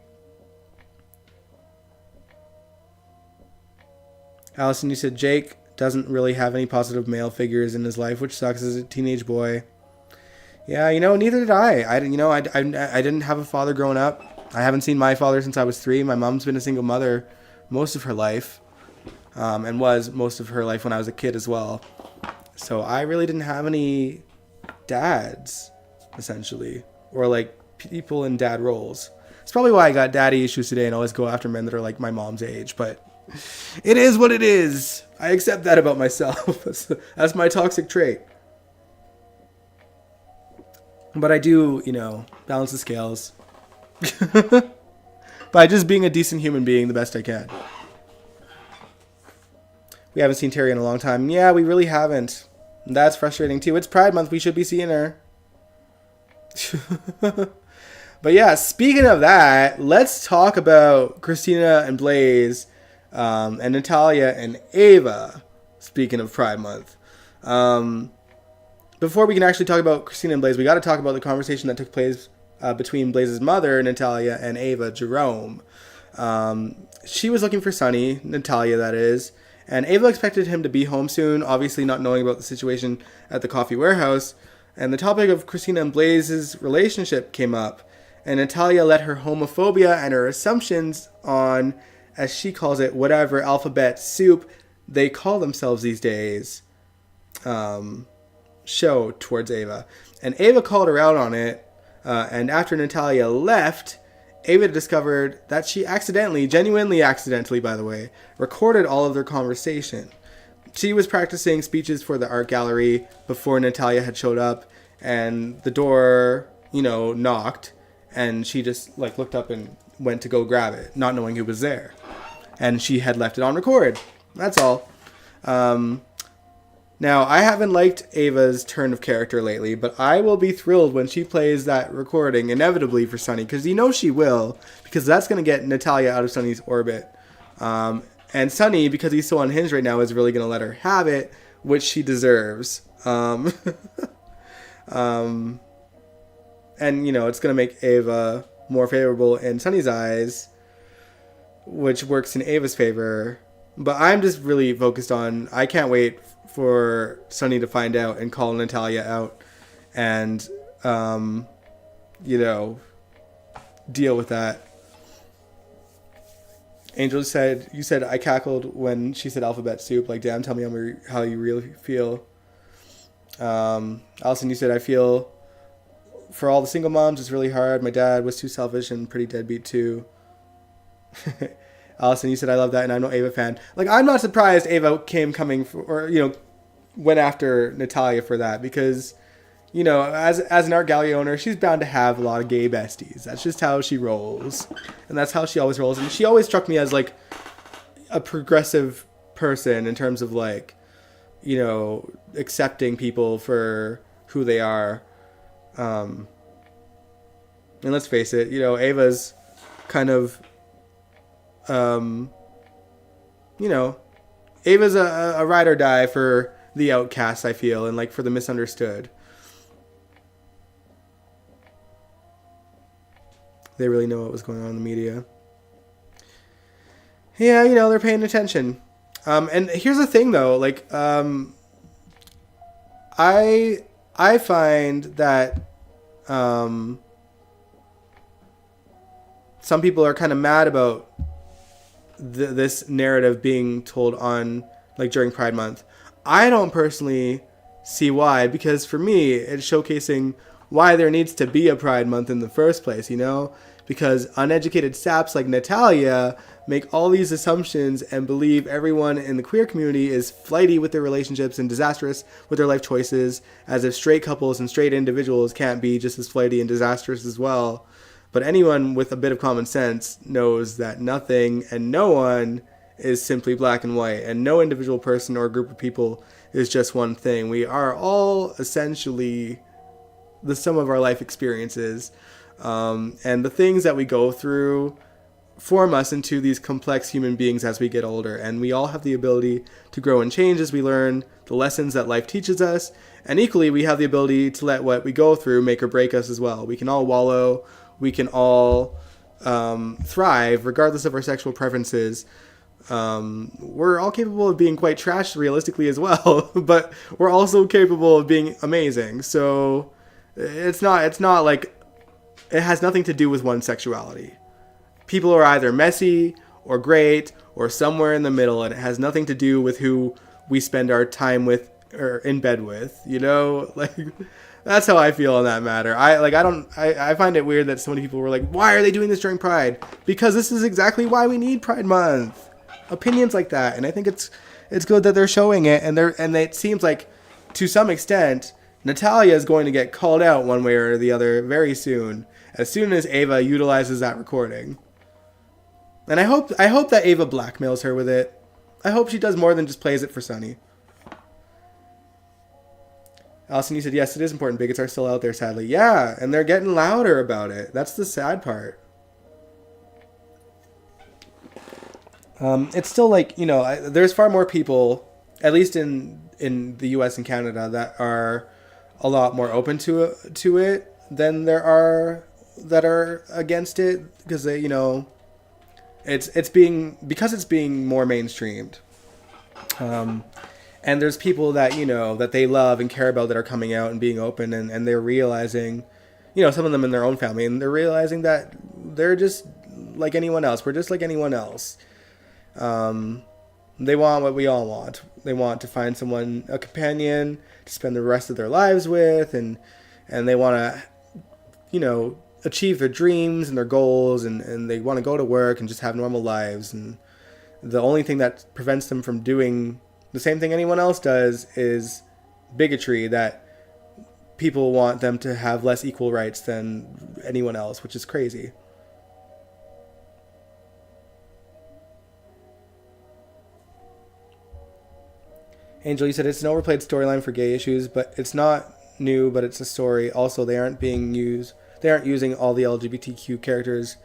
Allison, you said Jake doesn't really have any positive male figures in his life, which sucks as a teenage boy. Yeah, neither did I. I didn't have a father growing up. I haven't seen my father since I was 3. My mom's been a single mother most of her life, and was most of her life when I was a kid as well. So I really didn't have any dads, essentially, or people in dad roles. It's probably why I got daddy issues today and always go after men that are my mom's age, but it is what it is. I accept that about myself. That's my toxic trait. But I do, balance the scales. By just being a decent human being the best I can. We haven't seen Terry in a long time. Yeah, we really haven't. And that's frustrating too. It's Pride Month. We should be seeing her. But yeah, speaking of that, let's talk about Christina and Blaze, and Natalia and Ava. Speaking of Pride Month. Before we can actually talk about Christina and Blaze, we got to talk about the conversation that took place between Blaze's mother, Natalia, and Ava, Jerome. She was looking for Sonny, Natalia that is, and Ava expected him to be home soon, obviously not knowing about the situation at the coffee warehouse, and the topic of Christina and Blaze's relationship came up, and Natalia let her homophobia and her assumptions on, as she calls it, whatever alphabet soup they call themselves these days, show towards Ava. And Ava called her out on it, and after Natalia left, Ava discovered that she genuinely accidentally, by the way, recorded all of their conversation. She was practicing speeches for the art gallery before Natalia had showed up, and the door, knocked, and she just looked up and went to go grab it, not knowing who was there. And she had left it on record. That's all. Now, I haven't liked Ava's turn of character lately, but I will be thrilled when she plays that recording, inevitably, for Sunny, because you know she will, because that's going to get Natalia out of Sunny's orbit. And Sunny, because he's so unhinged right now, is really going to let her have it, which she deserves. And, you know, it's going to make Ava more favorable in Sunny's eyes, which works in Ava's favor. But I'm just really focused on, I can't wait for Sunny to find out and call Natalia out and, you know, deal with that. Angel said, you said, I cackled when she said alphabet soup. Like, damn, tell me how you really feel. Allison, you said, I feel for all the single moms, it's really hard. My dad was too selfish and pretty deadbeat too. Allison, you said, I love that, and I'm no Ava fan. Like, I'm not surprised Ava went after Natalia for that, because, you know, as an art gallery owner, she's bound to have a lot of gay besties. That's just how she rolls. And that's how she always rolls. And she always struck me as, like, a progressive person in terms of, like, you know, accepting people for who they are. And let's face it, you know, Ava's kind of, you know, Ava's a ride or die for the outcasts, I feel, and, like, for the misunderstood. They really know what was going on in the media. Yeah, you know, they're paying attention. And here's the thing, though, like, I find that some people are kind of mad about this narrative being told on, like, during Pride Month. I don't personally see why, because for me, it's showcasing why there needs to be a Pride Month in the first place, you know? Because uneducated saps like Natalia make all these assumptions and believe everyone in the queer community is flighty with their relationships and disastrous with their life choices, as if straight couples and straight individuals can't be just as flighty and disastrous as well. But anyone with a bit of common sense knows that nothing and no one is simply black and white, and no individual person or group of people is just one thing. We are all essentially the sum of our life experiences, and the things that we go through form us into these complex human beings as we get older, and we all have the ability to grow and change as we learn the lessons that life teaches us, and equally we have the ability to let what we go through make or break us as well. We can all wallow, we can all thrive regardless of our sexual preferences. We're all capable of being quite trash realistically as well, but we're also capable of being amazing. So it's not like it has nothing to do with one sexuality. People are either messy or great or somewhere in the middle, and it has nothing to do with who we spend our time with or in bed with, you know? Like, that's how I feel on that matter. I find it weird that so many people were like, why are they doing this during Pride? Because this is exactly why we need Pride Month. Opinions like that, and I think it's good that they're showing it, and it seems like to some extent Natalia is going to get called out one way or the other very soon as Ava utilizes that recording. And I hope that Ava blackmails her with it. I hope she does more than just plays it for Sunny. Allison, you said, yes, it is important. Bigots are still out there, sadly. Yeah, and they're getting louder about it. That's the sad part. It's still like, you know, there's far more people, at least in the US and Canada, that are a lot more open to it than there are that are against it, because they, you know, it's being more mainstreamed. And there's people that, you know, that they love and care about that are coming out and being open, and they're realizing, you know, some of them in their own family, and they're realizing that they're just like anyone else. We're just like anyone else. They want what we all want. They want to find someone, a companion, to spend the rest of their lives with, and they want to, you know, achieve their dreams and their goals, and they want to go to work and just have normal lives. And the only thing that prevents them from doing the same thing anyone else does is bigotry, that people want them to have less equal rights than anyone else, which is crazy. Angel, you said it's an overplayed storyline for gay issues, but it's not new, but it's a story. Also, they aren't using all the LGBTQ characters,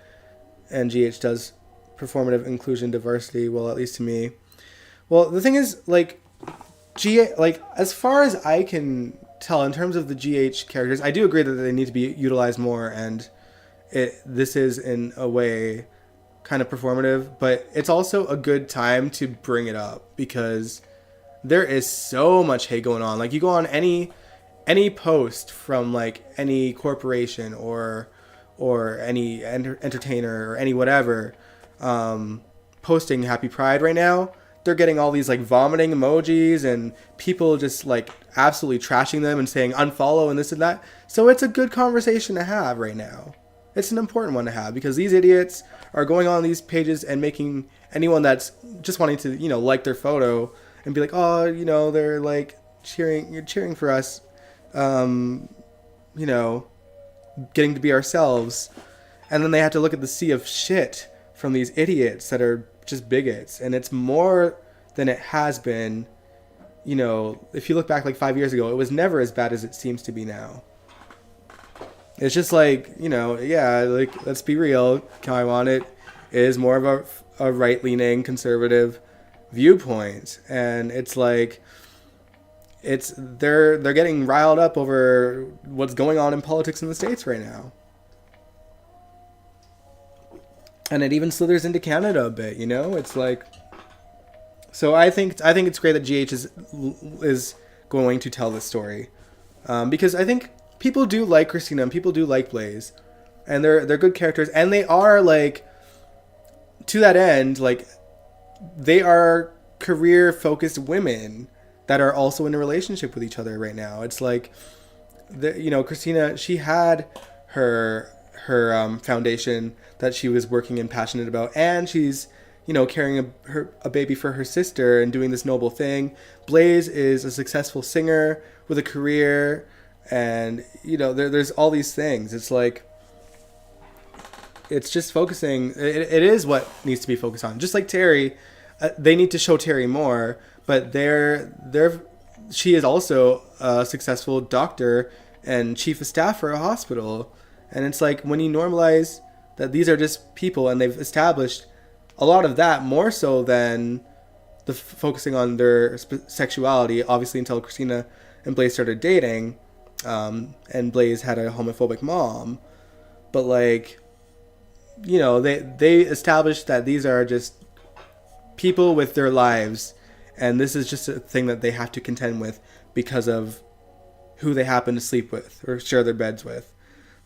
and GH does performative inclusion diversity, well, at least to me. Well, the thing is, like, like, as far as I can tell, in terms of the GH characters, I do agree that they need to be utilized more, and this is, in a way, kind of performative, but it's also a good time to bring it up, because there is so much hate going on. Like, you go on any post from, like, any corporation or any entertainer or any whatever, posting Happy Pride right now, they're getting all these, like, vomiting emojis and people just, like, absolutely trashing them and saying unfollow and this and that. So it's a good conversation to have right now. It's an important one to have, because these idiots are going on these pages and making anyone that's just wanting to, like their photo and be like, oh, they're, like, cheering for us, getting to be ourselves. And then they have to look at the sea of shit from these idiots that are just bigots. And it's more than it has been. If you look back like 5 years ago, it was never as bad as it seems to be now. It's just like, like, let's be real. How I Want It is more of a right-leaning conservative viewpoint. And it's like, they're getting riled up over what's going on in politics in the States right now. And it even slithers into Canada a bit, It's like, so I think it's great that GH is going to tell this story, because I think people do like Christina and people do like Blaze, and they're good characters, and they are, like, to that end, like, they are career focused women that are also in a relationship with each other right now. It's like, Christina, she had her foundation that she was working and passionate about, and she's, carrying a baby for her sister and doing this noble thing. Blaze is a successful singer with a career, and, there's all these things. It's like, it's just focusing, it is what needs to be focused on. Just like Terry, they need to show Terry more, but she is also a successful doctor and chief of staff for a hospital. And it's like, when you normalize that these are just people and they've established a lot of that, more so than the focusing on their sexuality, obviously until Christina and Blaze started dating, and Blaze had a homophobic mom. But, like, they established that these are just people with their lives, and this is just a thing that they have to contend with because of who they happen to sleep with or share their beds with.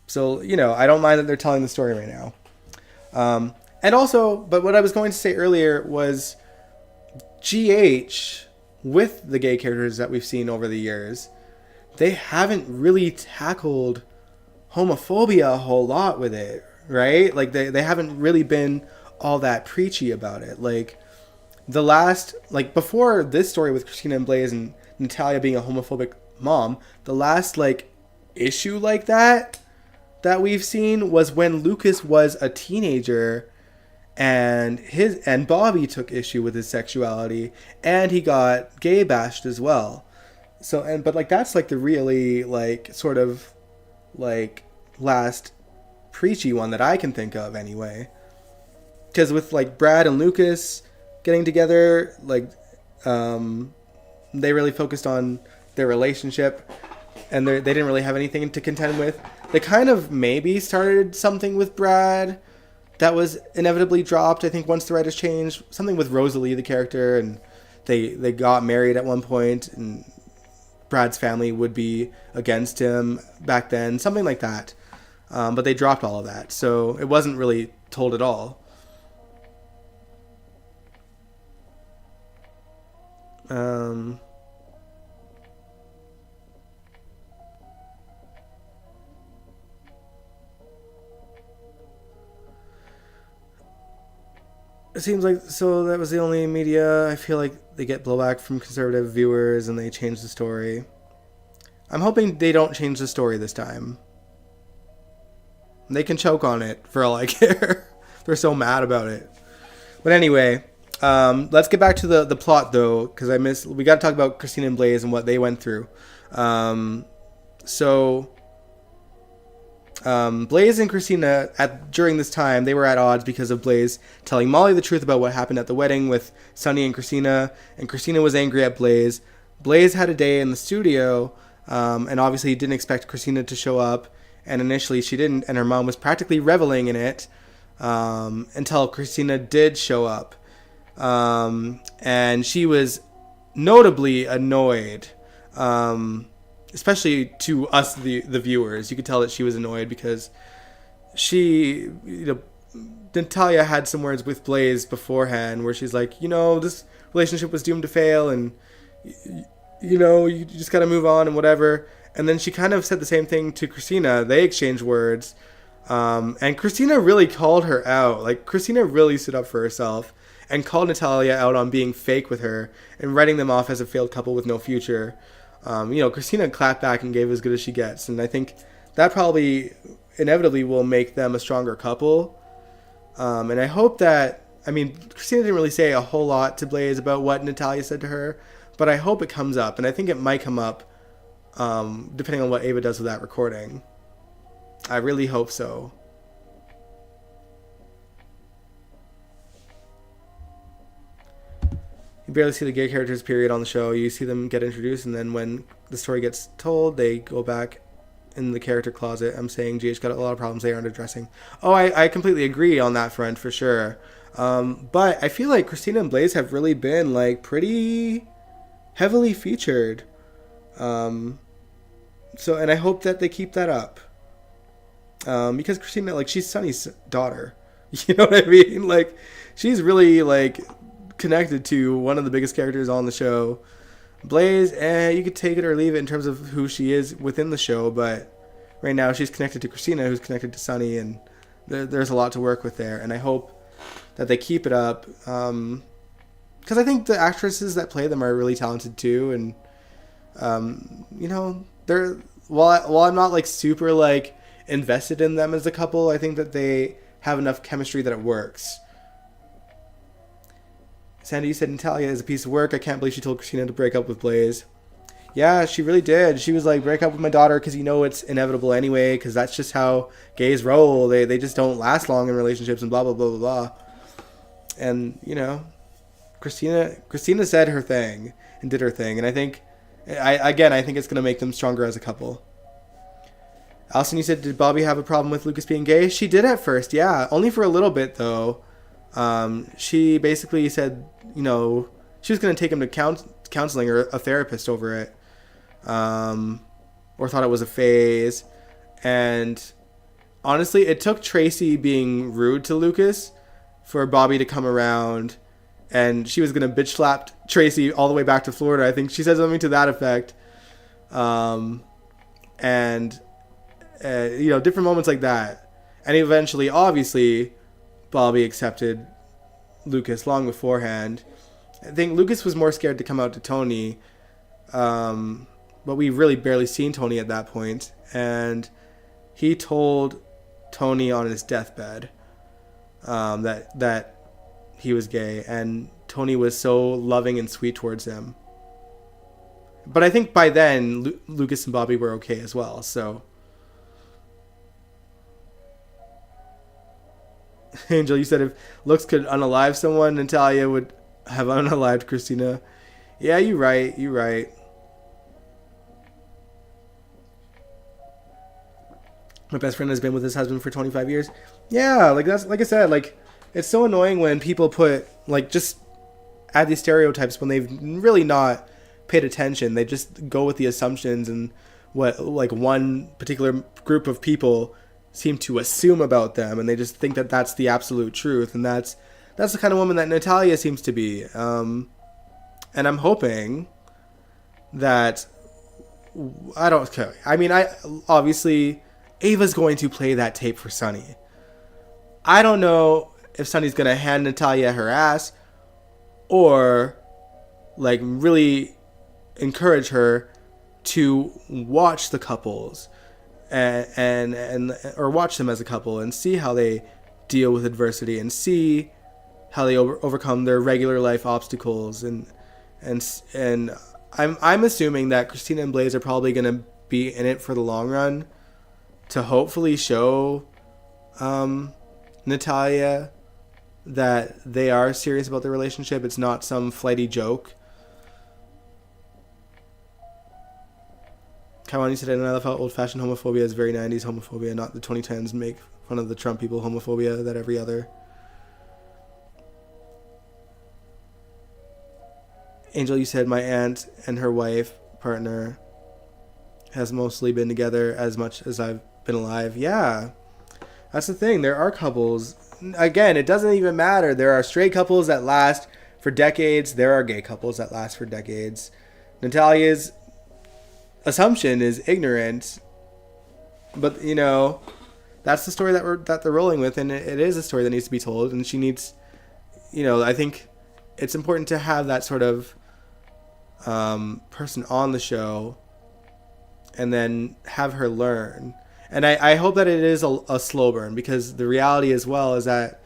So, I don't mind that they're telling the story right now. And also, but what I was going to say earlier was GH, with the gay characters that we've seen over the years, they haven't really tackled homophobia a whole lot with it, right? Like, they haven't really been all that preachy about it. Like, the last, like, before this story with Christina and Blaze and Natalia being a homophobic mom, the last, like, issue like that we've seen was when Lucas was a teenager, and Bobby took issue with his sexuality, and he got gay bashed as well. So, but, like, that's, like, the really, like, sort of, like, last preachy one that I can think of anyway. Because with, like, Brad and Lucas getting together, like, they really focused on their relationship, and they didn't really have anything to contend with. They kind of maybe started something with Brad that was inevitably dropped, I think, once the writers changed. Something with Rosalie, the character, and they got married at one point, and Brad's family would be against him back then. Something like that. But they dropped all of that, so it wasn't really told at all. It seems like, so that was the only media. I feel like they get blowback from conservative viewers and they change the story. I'm hoping they don't change the story this time. They can choke on it for all I care. They're so mad about it. But anyway, Let's get back to the plot though, because we got to talk about Christina and Blaze and what they went through. So Blaze and Christina, during this time, they were at odds because of Blaze telling Molly the truth about what happened at the wedding with Sonny and Christina was angry at Blaze. Blaze had a day in the studio, and obviously he didn't expect Christina to show up, and initially she didn't, and her mom was practically reveling in it until Christina did show up. And she was notably annoyed, especially to us, the viewers. You could tell that she was annoyed because Natalia had some words with Blaze beforehand where she's like, this relationship was doomed to fail, and you just gotta move on and whatever. And then she kind of said the same thing to Christina. They exchanged words, and Christina really called her out. Like, Christina really stood up for herself and called Natalia out on being fake with her and writing them off as a failed couple with no future. Christina clapped back and gave as good as she gets, and I think that probably inevitably will make them a stronger couple. And I hope that, Christina didn't really say a whole lot to Blaze about what Natalia said to her, but I hope it comes up, and I think it might come up depending on what Ava does with that recording. I really hope so. You barely see the gay characters, period, on the show. You see them get introduced, and then when the story gets told, they go back in the character closet. I'm saying GH got a lot of problems they aren't addressing. Oh, I completely agree on that front, for sure. But I feel like Christina and Blaze have really been, pretty heavily featured. And I hope that they keep that up. Because Christina, she's Sonny's daughter. You know what I mean? She's really, connected to one of the biggest characters on the show. Blaze, you could take it or leave it in terms of who she is within the show, but right now she's connected to Christina, who's connected to Sonny, and there's a lot to work with there, and I hope that they keep it up, because I think the actresses that play them are really talented too, and they're while I'm not super invested in them as a couple, I think that they have enough chemistry that it works. Sandy, you said Natalia is a piece of work. I can't believe she told Christina to break up with Blaze. Yeah, she really did. She was like, break up with my daughter because it's inevitable anyway, because that's just how gays roll. They just don't last long in relationships and blah, blah, blah, blah, blah. And, Christina said her thing and did her thing. And I think it's going to make them stronger as a couple. Allison, you said, did Bobby have a problem with Lucas being gay? She did at first, yeah. Only for a little bit, though. She basically said, she was going to take him to counseling or a therapist over it, or thought it was a phase. And honestly, it took Tracy being rude to Lucas for Bobby to come around, and she was going to bitch slap Tracy all the way back to Florida. I think she said something to that effect. Different moments like that. And eventually, obviously, Bobby accepted Lucas long beforehand. I think Lucas was more scared to come out to Tony, but we really barely seen Tony at that point. And he told Tony on his deathbed that he was gay, and Tony was so loving and sweet towards him. But I think by then, Lucas and Bobby were okay as well, so... Angel, you said if looks could unalive someone, Natalia would have unalived Christina. Yeah, you're right. My best friend has been with his husband for 25 years. Yeah, that's like I said, it's so annoying when people put just add these stereotypes when they've really not paid attention. They just go with the assumptions and what one particular group of people seem to assume about them, and they just think that that's the absolute truth, and that's the kind of woman that Natalia seems to be. And I'm hoping that obviously Ava's going to play that tape for Sonny. I don't know if Sonny's gonna hand Natalia her ass or really encourage her to watch the couples and or watch them as a couple and see how they deal with adversity and see how they overcome their regular life obstacles, and I'm assuming that Christina and Blaze are probably going to be in it for the long run to hopefully show Natalia that they are serious about their relationship. It's not some flighty joke. Kaimani said, and I love how old-fashioned homophobia is very 90s homophobia, not the 2010s make fun of the Trump people homophobia that every other. Angel, you said my aunt and her wife, partner, has mostly been together as much as I've been alive. Yeah, that's the thing. There are couples. Again, it doesn't even matter. There are straight couples that last for decades. There are gay couples that last for decades. Natalia's assumption is ignorant, but you know, that's the story that they're rolling with, and it is a story that needs to be told. And she needs, you know, I think it's important to have that sort of person on the show, and then have her learn. And I hope that it is a slow burn, because the reality as well is that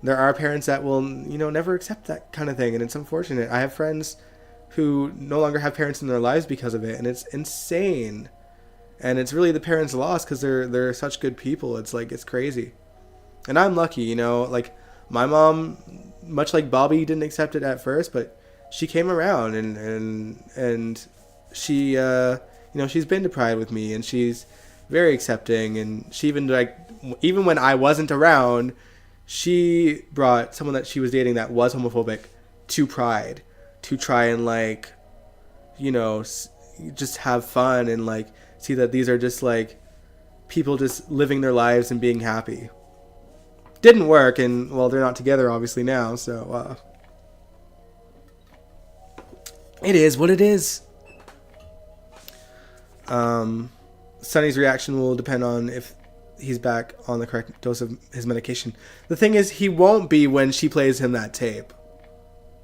there are parents that will, you know, never accept that kind of thing, and it's unfortunate. I have friends who no longer have parents in their lives because of it, and it's insane. And it's really the parents' loss, because they're such good people. It's like, it's crazy. And I'm lucky, you know, like my mom, much like Bobby, didn't accept it at first, but she came around, and she you know, she's been to Pride with me, and she's very accepting, and she even when I wasn't around, she brought someone that she was dating that was homophobic to Pride to try and, like, you know, just have fun and, like, see that these are just, like, people just living their lives and being happy. Didn't work, and, well, they're not together obviously now, so it is what it is. Sonny's reaction will depend on if he's back on the correct dose of his medication. The thing is, he won't be when she plays him that tape.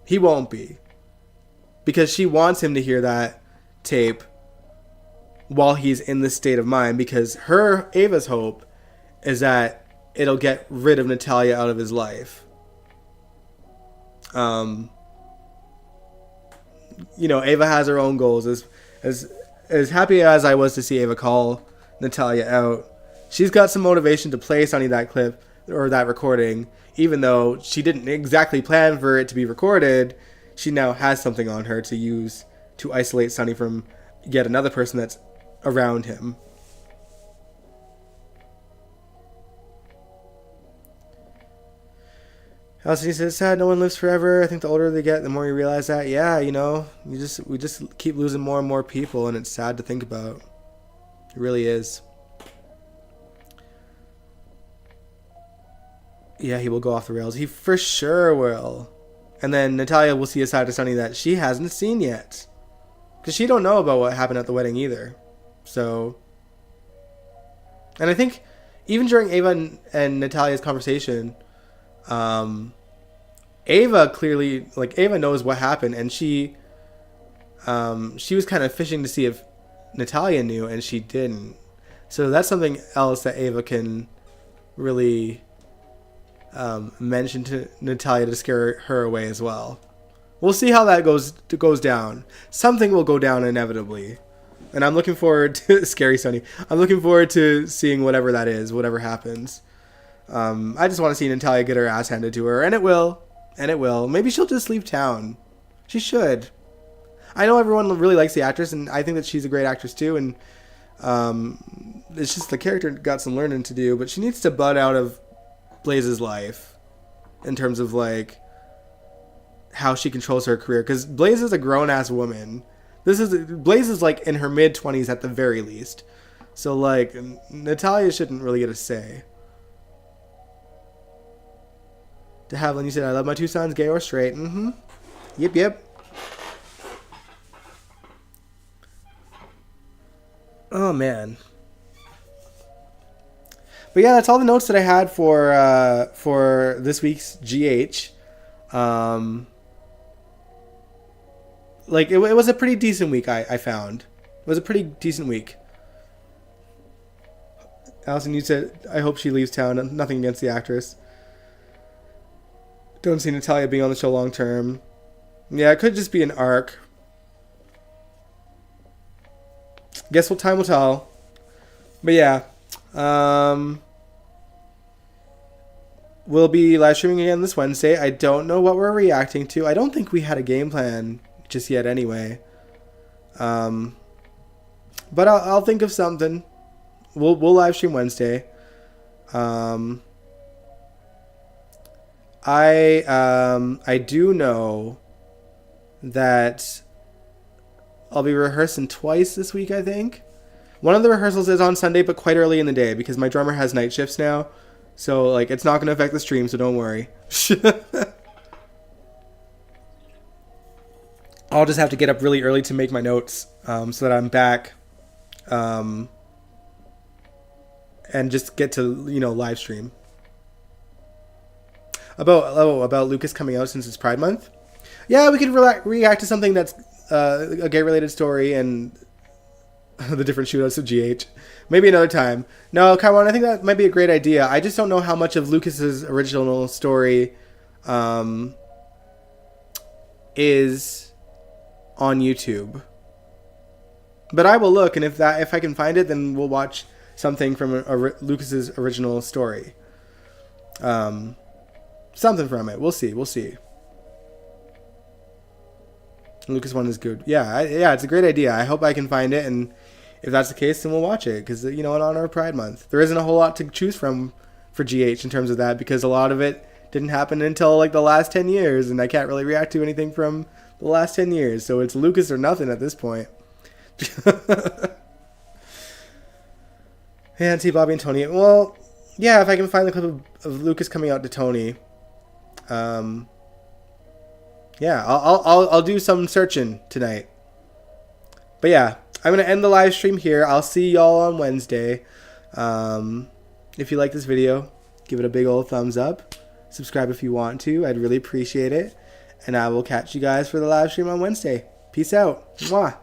He won't be. Because she wants him to hear that tape while he's in this state of mind, because Ava's hope is that it'll get rid of Natalia out of his life. You know, Ava has her own goals. As happy as I was to see Ava call Natalia out, she's got some motivation to play Sonny that clip or that recording, even though she didn't exactly plan for it to be recorded. She now has something on her to use to isolate Sonny from yet another person that's around him. Alcini says, sad, no one lives forever. I think the older they get, the more you realize that. Yeah, you know, we just keep losing more and more people, and it's sad to think about. It really is. Yeah, he will go off the rails. He for sure will. And then Natalia will see a side of Sonny that she hasn't seen yet, because she don't know about what happened at the wedding either. So, and I think even during Ava and Natalia's conversation, Ava clearly, like, Ava knows what happened, and she was kind of fishing to see if Natalia knew, and she didn't. So that's something else that Ava can really mention to Natalia to scare her away as well. We'll see how that goes down. Something will go down inevitably, and I'm looking forward to scary Sonny. I'm looking forward to seeing whatever that is, whatever happens. I just want to see Natalia get her ass handed to her, and it will. And it will. Maybe she'll just leave town. She should. I know everyone really likes the actress, and I think that she's a great actress too, and it's just the character got some learning to do, but she needs to butt out of Blaze's life in terms of, like, how she controls her career, because Blaze is a grown-ass woman. Blaze is, like, in her mid-20s at the very least. So, like, Natalia shouldn't really get a say. To Havlin, you said, I love my two sons, gay or straight. Mm-hmm. Yep. Oh, man. But yeah, that's all the notes that I had for this week's GH. Like, it was a pretty decent week, I found. It was a pretty decent week. Allison, you said, I hope she leaves town. Nothing against the actress. Don't see Natalia being on the show long term. Yeah, it could just be an arc. Guess what time will tell. But yeah. We'll be live streaming again this Wednesday. I don't know what we're reacting to. I don't think we had a game plan just yet anyway. But I'll think of something. We'll live stream Wednesday. I do know that I'll be rehearsing twice this week, I think. One of the rehearsals is on Sunday, but quite early in the day because my drummer has night shifts now. So, like, it's not going to affect the stream, so don't worry. I'll just have to get up really early to make my notes so that I'm back and just get to, live stream. About Lucas coming out since it's Pride Month. Yeah, we could react to something that's a gay-related story and the different shootouts of GH. Maybe another time. No, Kaiwan, I think that might be a great idea. I just don't know how much of Lucas's original story is on YouTube. But I will look, and if I can find it, then we'll watch something from Lucas's original story. Something from it. We'll see. Lucas one is good. Yeah, it's a great idea. I hope I can find it, and if that's the case, then we'll watch it, because, in honor of Pride Month. There isn't a whole lot to choose from for GH in terms of that, because a lot of it didn't happen until, the last 10 years, and I can't really react to anything from the last 10 years, so it's Lucas or nothing at this point. Hey, Auntie, Bobby, and Tony. Well, yeah, if I can find the clip of Lucas coming out to Tony, yeah, I'll do some searching tonight. But yeah, I'm going to end the live stream here. I'll see y'all on Wednesday. If you like this video, give it a big old thumbs up. Subscribe if you want to. I'd really appreciate it. And I will catch you guys for the live stream on Wednesday. Peace out. Mwah.